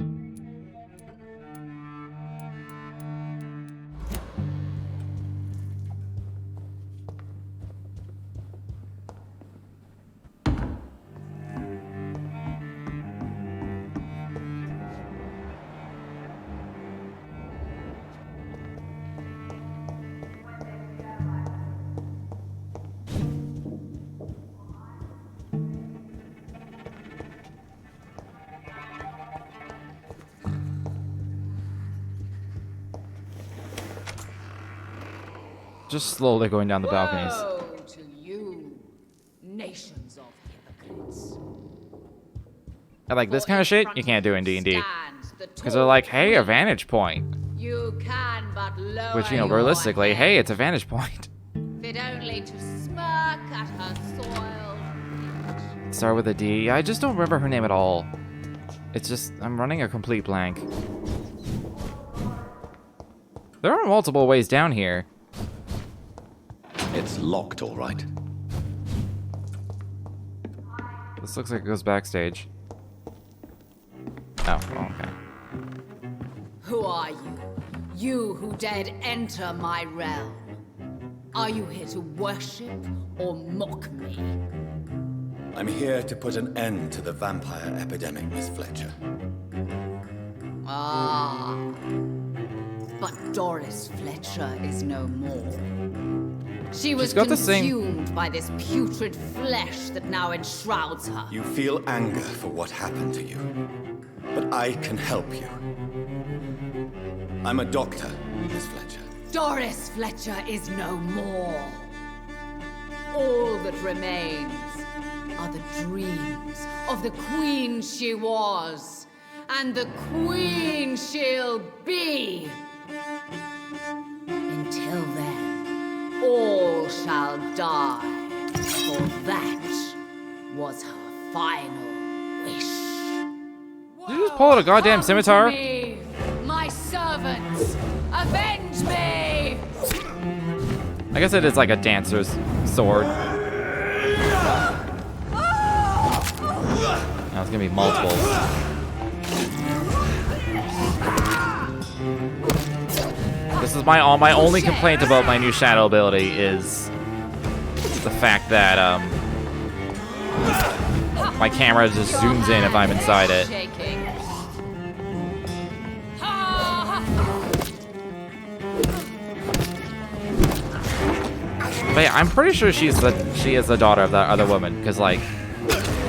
A: Just slowly going down the balconies.
B: Woe to you, nations of hypocrites.
A: I like this kind of shit. You can't do in D&D
B: Stands the
A: because they're like, hey, a
B: tall
A: vantage point.
B: queen. You can but lower
A: Which, you know,
B: your
A: realistically,
B: head,
A: hey, it's a vantage point.
B: fit only to smirk at her soiled.
A: Start with a D. I just don't remember her name at all. It's just, I'm running a complete blank. There are multiple ways down here.
F: It's locked, all right.
A: This looks like it goes backstage. Oh, okay.
B: Who are you? You who dared enter my realm. Are you here to worship or mock me?
C: I'm here to put an end to the vampire epidemic, Miss Fletcher.
B: Ah. But Doris Fletcher is no more. She was
A: got the same-
B: consumed by this putrid flesh that now enshrouds her.
C: You feel anger for what happened to you, but I can help you. I'm a doctor, Miss Fletcher.
B: Doris Fletcher is no more. All that remains are the dreams of the queen she was, and the queen she'll be. Until then, all shall die, for that was her final wish.
A: Did you just pull out a goddamn
B: Come
A: scimitar?
B: to me, my servants, avenge me!
A: I guess it is like a dancer's sword. Now it's gonna be multiples. This is my only complaint about my new shadow ability is the fact that my camera just zooms in if I'm inside it.
B: Shaking.
A: But yeah, I'm pretty sure she is the daughter of that other woman, because like,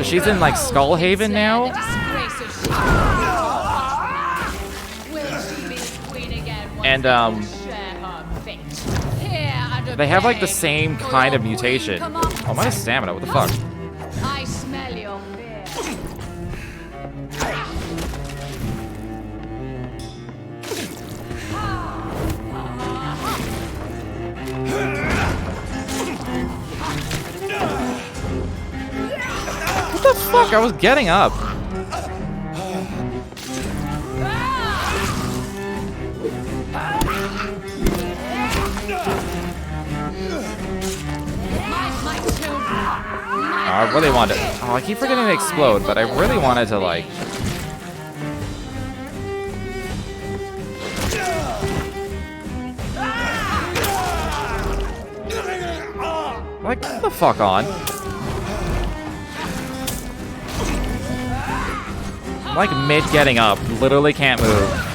A: she's in like Skullhaven now. And they have like the same kind of mutation. Oh, I'm out of stamina. What the fuck?
B: I smell your fear.
A: What the fuck? I was getting up. I really wanted. Oh, I keep forgetting to explode, but I really wanted to like. Like, get the fuck on. I'm like mid getting up, literally can't move.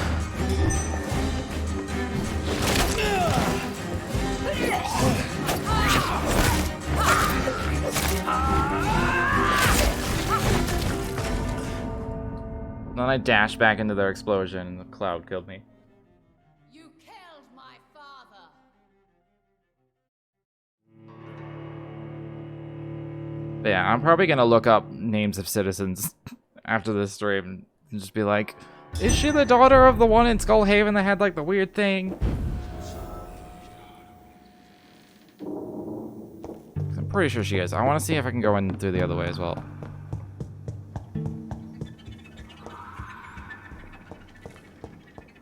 A: Then I dashed back into their explosion and the cloud killed me.
B: You killed my father.
A: But yeah, I'm probably gonna look up names of citizens after this stream and just be like, is she the daughter of the one in Skullhaven that had like the weird thing? I'm pretty sure she is. I want to see if I can go in through the other way as well.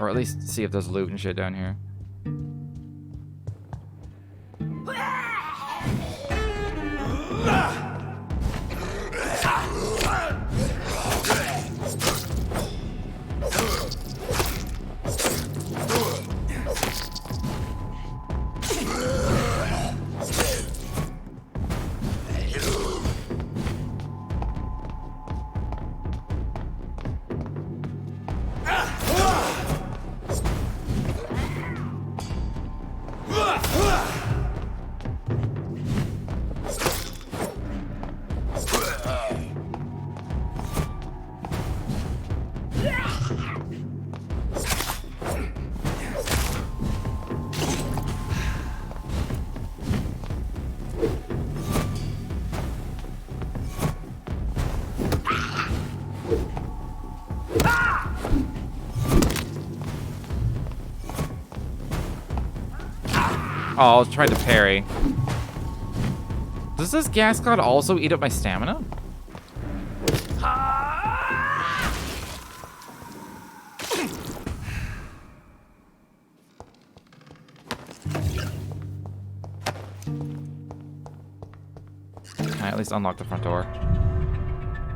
A: Or at least see if there's loot and shit down here. Oh, I was trying to parry. Does this gas cloud also eat up my stamina? Can I at least unlock the front door?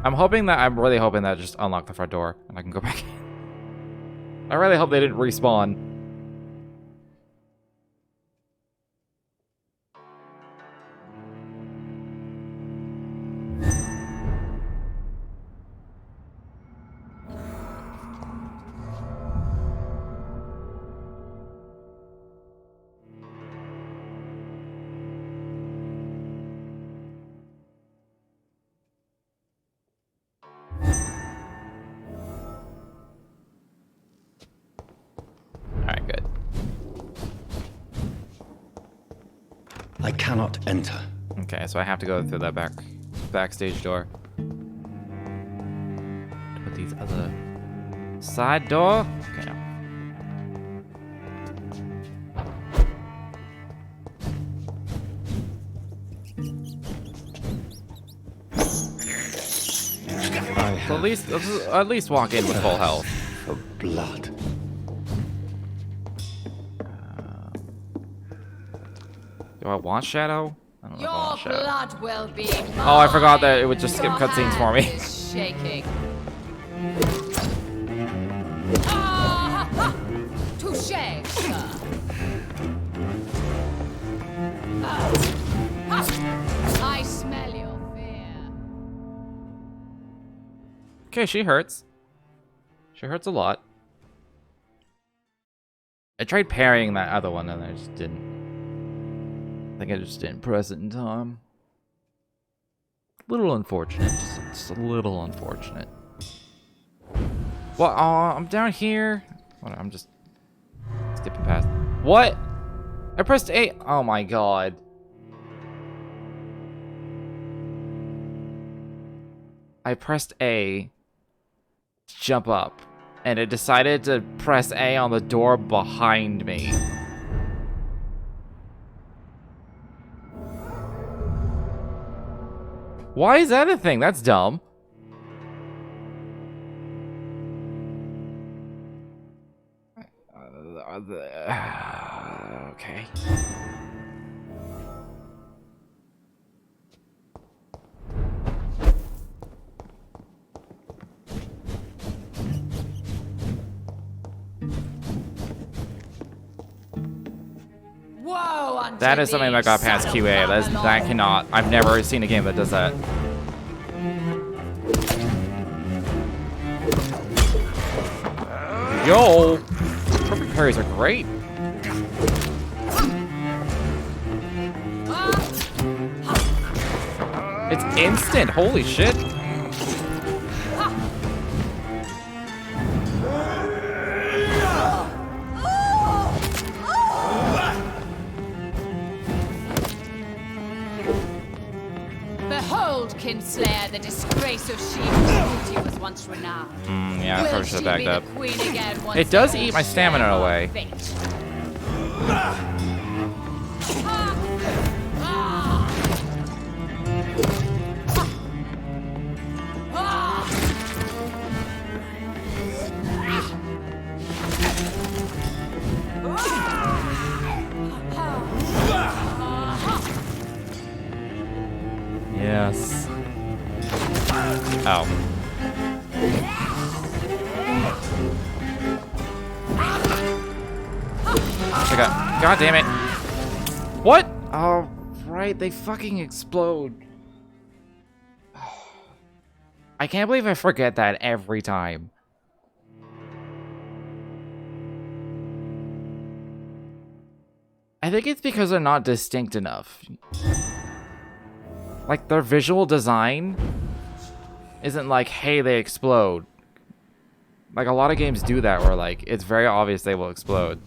A: I'm really hoping that just unlock the front door and I can go back in. I really hope they didn't respawn. Alright, good.
C: I cannot enter.
A: Okay, so I have to go through that backstage door. Put these other side door. Okay. No. So at least walk in with full health.
C: For blood.
A: Do I want Shadow? I don't know if I
B: Your
A: want Shadow.
B: blood will be
A: Oh, I forgot that it would just skip
B: Your
A: cutscenes for me.
B: hand is shaking. Ah, ha, ha. Touché, sir. I smell your fear.
A: Okay, she hurts. She hurts a lot. I tried parrying that other one and I just didn't. I think I just didn't press it in time. A little unfortunate. Just a little unfortunate. Well, I'm down here. What, I'm just skipping past. What? I pressed A. Oh my god. I pressed A to jump up, and it decided to press A on the door behind me. Why is that a thing? That's dumb. Okay.
B: Whoa,
A: That is something that got past QA. That cannot. I've never seen a game that does that. Yo! Perfect parries are great. It's instant. Holy shit.
B: Behold, Kinslayer, the disgrace of she whose beauty was once renowned.
A: Yeah, I probably should have backed up.
B: Queen again once
A: It does
B: they
A: eat my
B: all
A: stamina
B: share
A: away.
B: our fate.
A: Yes. Oh. God damn it. What? Oh, right. They fucking explode. I can't believe I forget that every time. I think it's because they're not distinct enough. Like, their visual design isn't like, hey, they explode. Like, a lot of games do that where, like, it's very obvious they will explode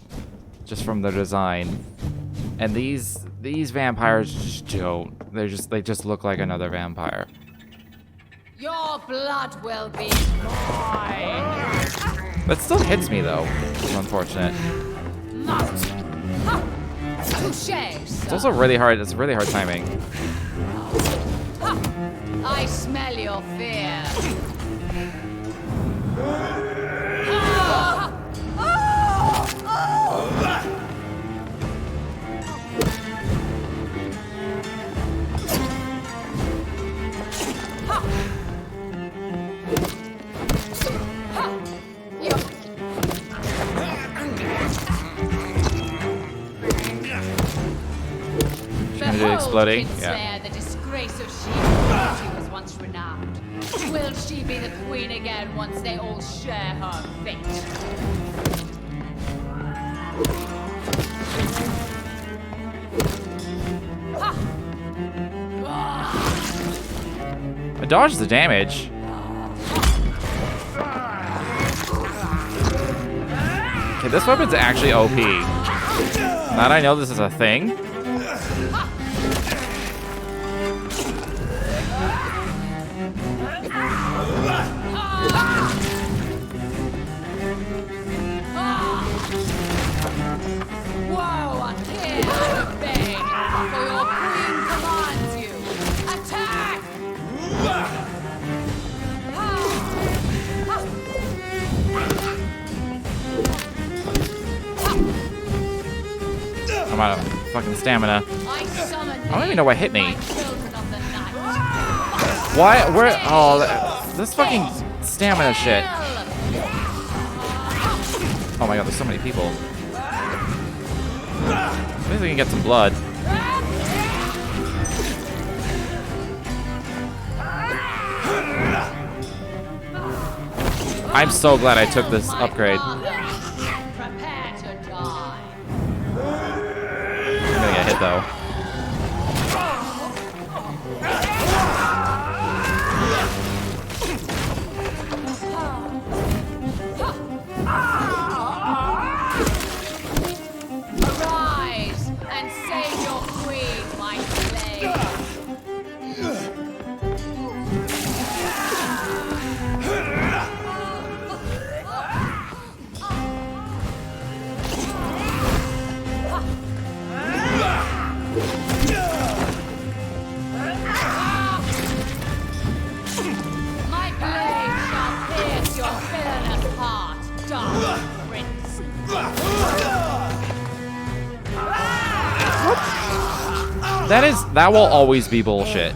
A: just from their design. And these vampires just don't. They just look like another vampire.
B: Your blood will be mine.
A: That still hits me, though, which is unfortunate.
B: Touché,
A: It's also really hard. It's really hard timing.
B: I smell your fear.
A: Exploding?
B: Yeah. The disgrace of she was once renowned. Will she be the queen again once they all share her fate?
A: I dodged the damage. Okay, this weapon's actually OP. Now that I know this is a thing. I'm out of fucking stamina. I don't even know what hit me. Why? Where? Oh, this fucking stamina shit. Oh my god, there's so many people. At least I can get some blood. I'm so glad I took this upgrade. I'm gonna get hit though.
B: Arise and save your queen, my slave. My blade shall pierce your villainous heart, dark prince.
A: That will always be bullshit.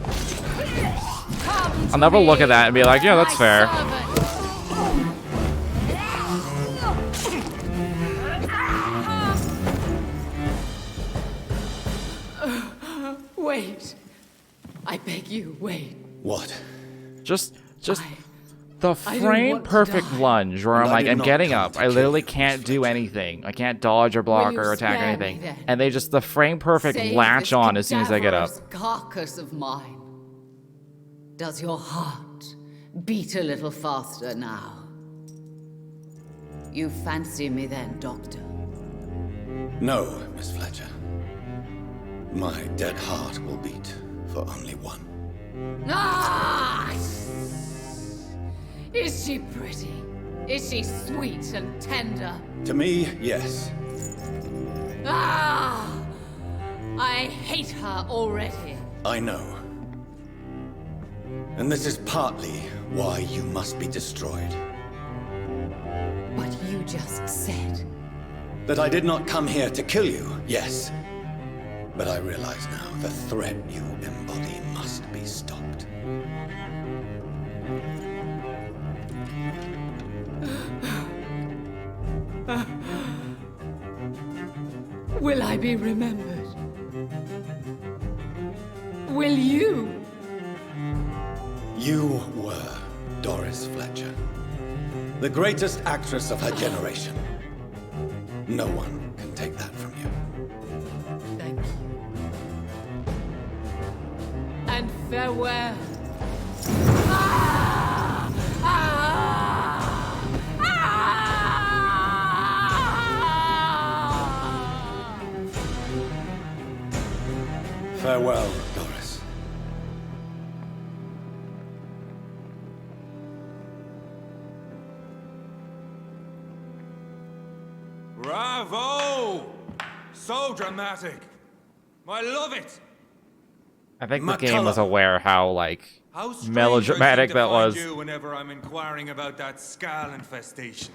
A: I'll never look at that and be like, yeah, that's fair.
B: Wait. I beg you, wait.
C: What?
A: Just the
B: I don't
A: frame
B: want to
A: perfect
B: die.
A: lunge where I'm
C: I
A: like,
C: did
A: I'm
C: not
A: getting
C: come
A: up.
C: to
A: I
C: kill
A: literally
C: you,
A: can't
C: Miss
A: do
C: Fletcher.
A: anything. I can't dodge or block
B: you
A: or attack or
B: spare me
A: anything.
B: then?
A: And they just, the frame perfect
B: Save
A: latch
B: this
A: on as soon as I get up.
B: cadaverous carcass of mine. Does your heart beat a little faster now? You fancy me then, Doctor?
C: No, Miss Fletcher. My dead heart will beat for only one.
B: Ah! Is she pretty? Is she sweet and tender?
C: To me, yes.
B: Ah! I hate her already.
C: I know. And this is partly why you must be destroyed.
B: But you just said.
C: That I did not come here to kill you, yes. But I realize now the threat you embody must be stopped.
B: Will I be remembered? Will you?
C: You were Doris Fletcher. The greatest actress of her generation. No one can take that from you.
B: Thank you. And farewell. Ah! Ah! Ah!
C: Farewell, Doris.
H: Bravo!
E: So dramatic. I love it.
A: I think the game was aware how, like,
E: How strange
A: melodramatic
E: I seem to
A: that
E: find
A: was.
E: you whenever I'm inquiring about that skull infestation.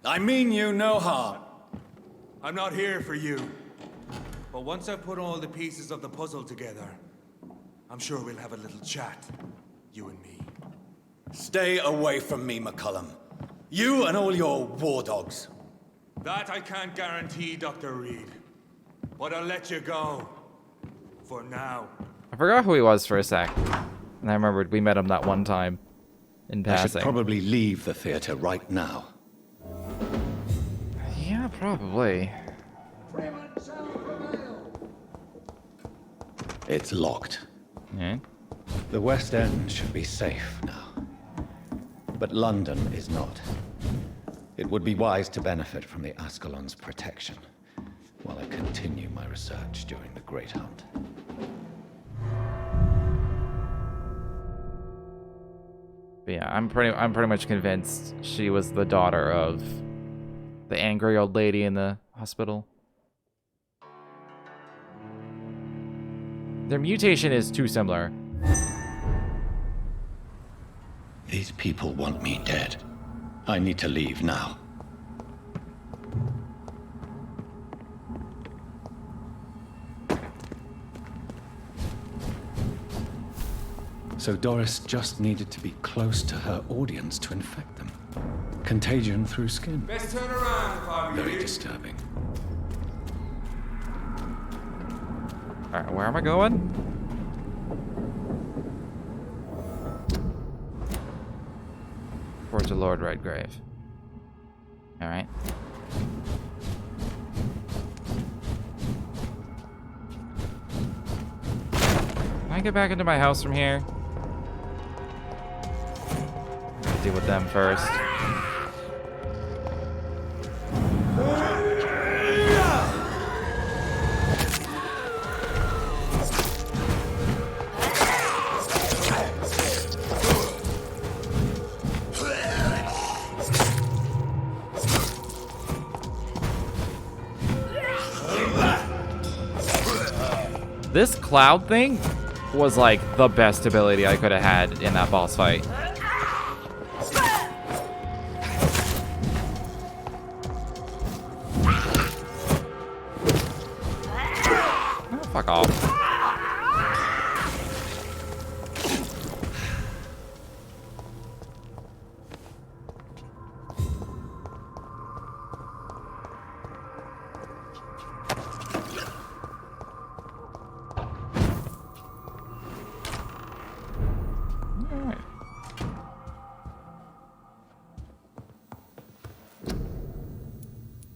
C: I mean you no harm.
E: I'm not here for you. But once I've put all the pieces of the puzzle together, I'm sure we'll have a little chat, you and me.
C: Stay away from me, McCullum. You and all your war dogs.
E: That I can't guarantee, Dr. Reed. But I'll let you go. For now.
A: I forgot who he was for a sec. And I remembered we met him that one time in
C: I should
A: passing.
C: probably leave the theater right now.
A: Yeah, probably.
C: It's locked.
A: Yeah.
C: The West End should be safe now. But London is not. It would be wise to benefit from the Ascalon's protection while I continue my research during the Great Hunt.
A: But yeah, I'm pretty much convinced she was the daughter of the angry old lady in the hospital. Their mutation is too similar.
C: These people want me dead. I need to leave now. So Doris just needed to be close to her audience to infect them. Contagion through skin.
E: Best turn around if I were
C: Very
E: you.
C: disturbing.
A: Alright, where am I going? Towards the Lord Redgrave. Alright. Can I get back into my house from here? Deal with them first. This cloud thing was like the best ability I could have had in that boss fight. Oh, fuck off.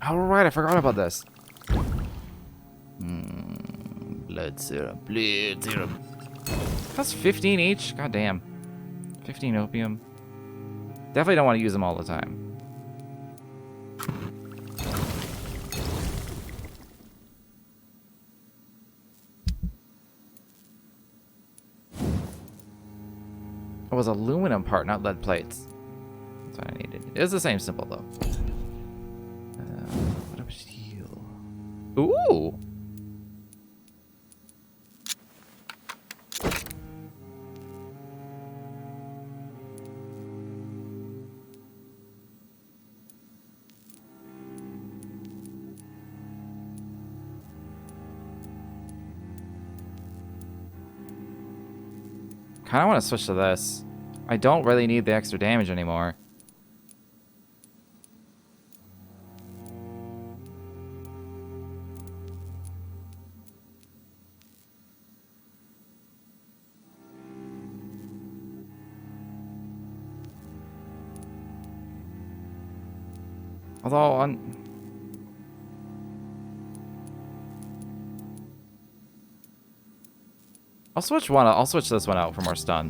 A: Alright, I forgot about this. Blood serum, blood serum. That's 15 each? God damn. 15 opium. Definitely don't want to use them all the time. It was aluminum part, not lead plates. That's what I needed. It was the same symbol though. What up, steel? Ooh! Kind of want to switch to this. I don't really need the extra damage anymore. Although I'll switch one. I'll switch this one out for more stun.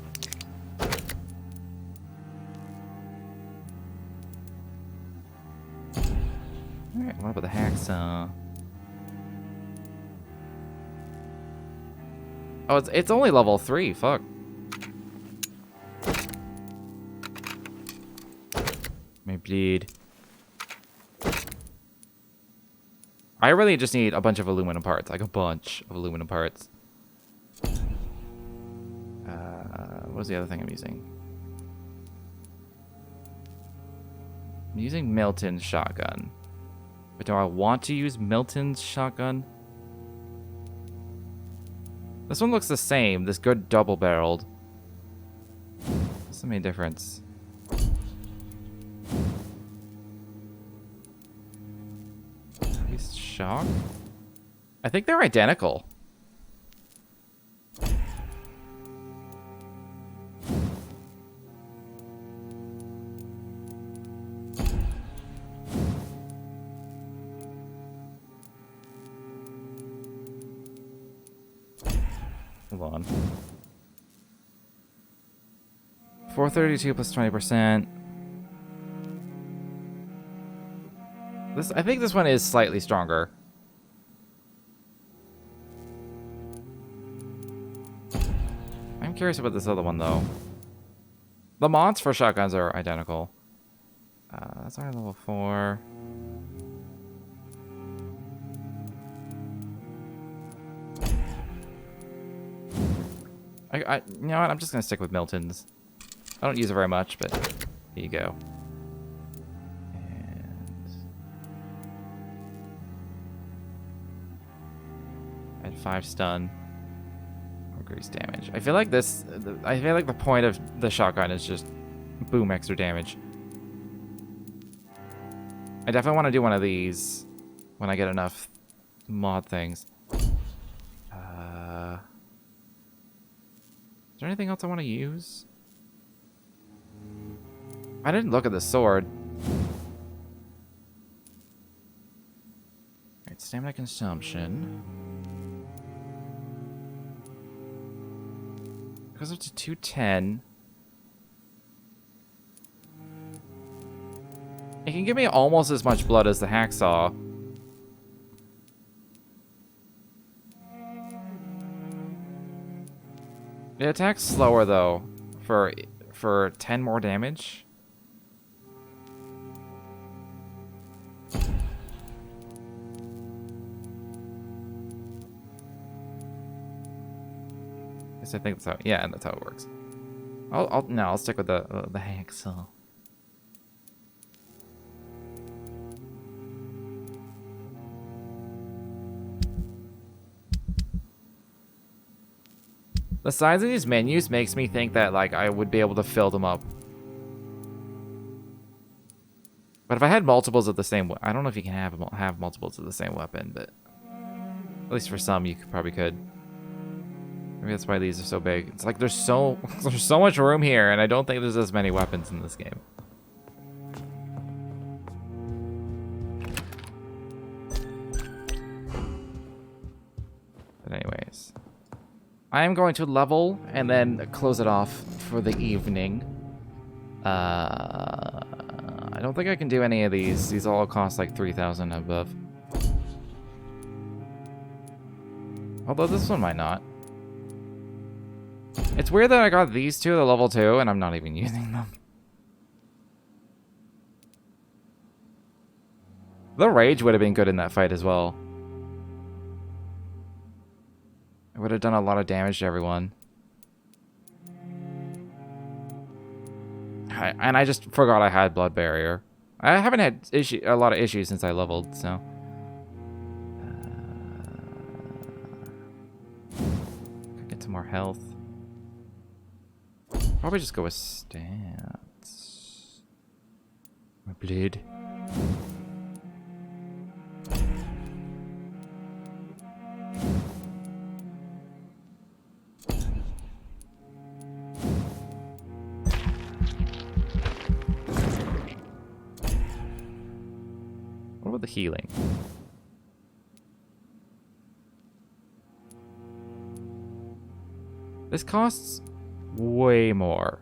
A: All right, what about the hacksaw? Oh, it's only level 3. Fuck. May bleed. I really just need a bunch of aluminum parts. Like a bunch of aluminum parts. What's the other thing I'm using? I'm using Milton's shotgun. But do I want to use Milton's shotgun? This one looks the same. This good double-barreled. What's the main difference? Increased shock? I think they're identical. Hold on. 432 plus 20%. I think this one is slightly stronger. I'm curious about this other one though. The mods for shotguns are identical. That's our level 4. You know what? I'm just gonna stick with Milton's. I don't use it very much, but here you go. And add 5 stun. Increase damage. I feel like the point of the shotgun is just boom extra damage. I definitely want to do one of these when I get enough mod things. Is there anything else I want to use? I didn't look at the sword. Alright, stamina consumption. It goes up to 210. It can give me almost as much blood as the hacksaw. It attacks slower though, for 10 more damage. Guess I think that's how. Yeah, that's how it works. I'll stick with the hacksaw. The size of these menus makes me think that, like, I would be able to fill them up. But if I had multiples of the same... I don't know if you can have multiples of the same weapon, but... At least for some, you probably could. Maybe that's why these are so big. It's like there's so much room here, and I don't think there's as many weapons in this game. But anyways... I am going to level and then close it off for the evening. I don't think I can do any of these. These all cost like 3,000 above. Although this one might not. It's weird that I got these two, the level 2, and I'm not even using them. The rage would have been good in that fight as well. It would have done a lot of damage to everyone. And I just forgot I had blood barrier. I haven't had a lot of issues since I leveled, so. Get some more health. Probably just go with stats. My bleed. What about the healing? This costs way more.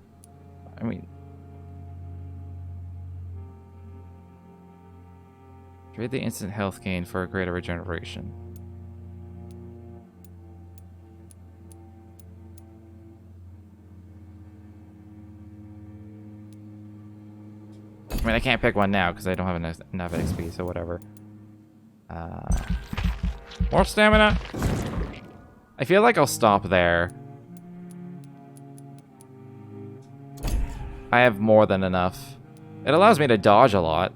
A: I mean... Trade the instant health gain for a greater regeneration. I mean, I can't pick one now because I don't have enough XP, so whatever. More stamina. I feel like I'll stop there. I have more than enough. It allows me to dodge a lot,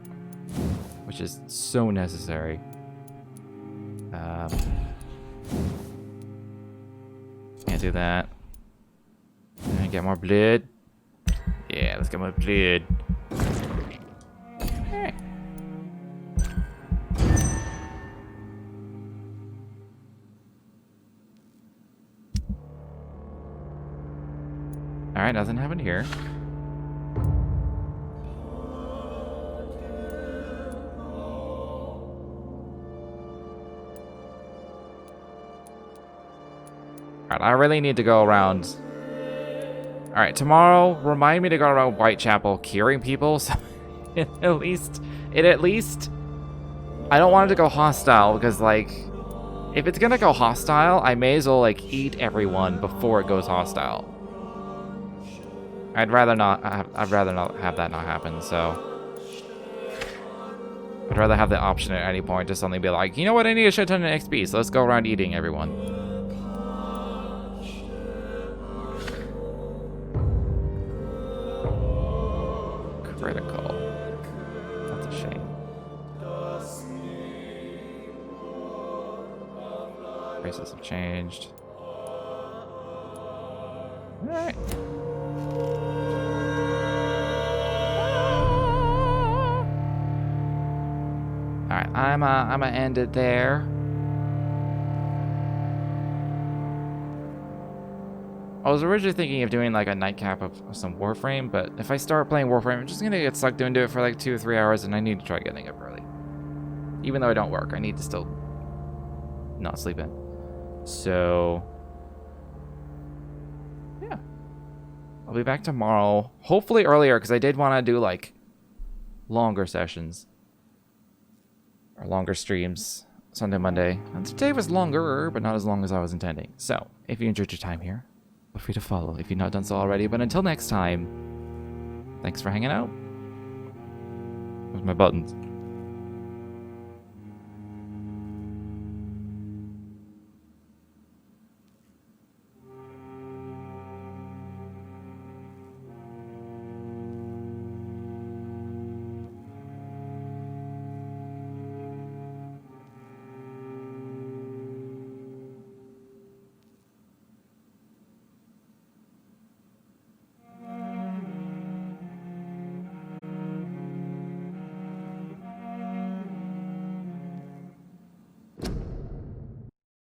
A: which is so necessary. Can't do that. And get more blood. Yeah, let's get more blood. Alright. Alright, nothing happened here. Alright, I really need to go around. Alright, tomorrow, remind me to go around Whitechapel curing people, so at least, I don't want it to go hostile, because, like, if it's gonna go hostile, I may as well, like, eat everyone before it goes hostile. I'd rather not have that not happen, so. I'd rather have the option at any point to suddenly be like, you know what, I need a shit ton of XP, so let's go around eating everyone. Critical. That's a shame. Races have changed. Alright. Alright, I'm gonna end it there. I was originally thinking of doing like a nightcap of some Warframe, but if I start playing Warframe, I'm just gonna get sucked into it for like 2 or 3 hours, and I need to try getting up early. Even though I don't work, I need to still not sleep in. So, yeah. I'll be back tomorrow, hopefully earlier, because I did want to do like longer sessions. Or longer streams, Sunday, Monday. And today was longer, but not as long as I was intending. So, if you enjoyed your time here, feel free to follow if you've not done so already. But until next time, thanks for hanging out. Where's my buttons?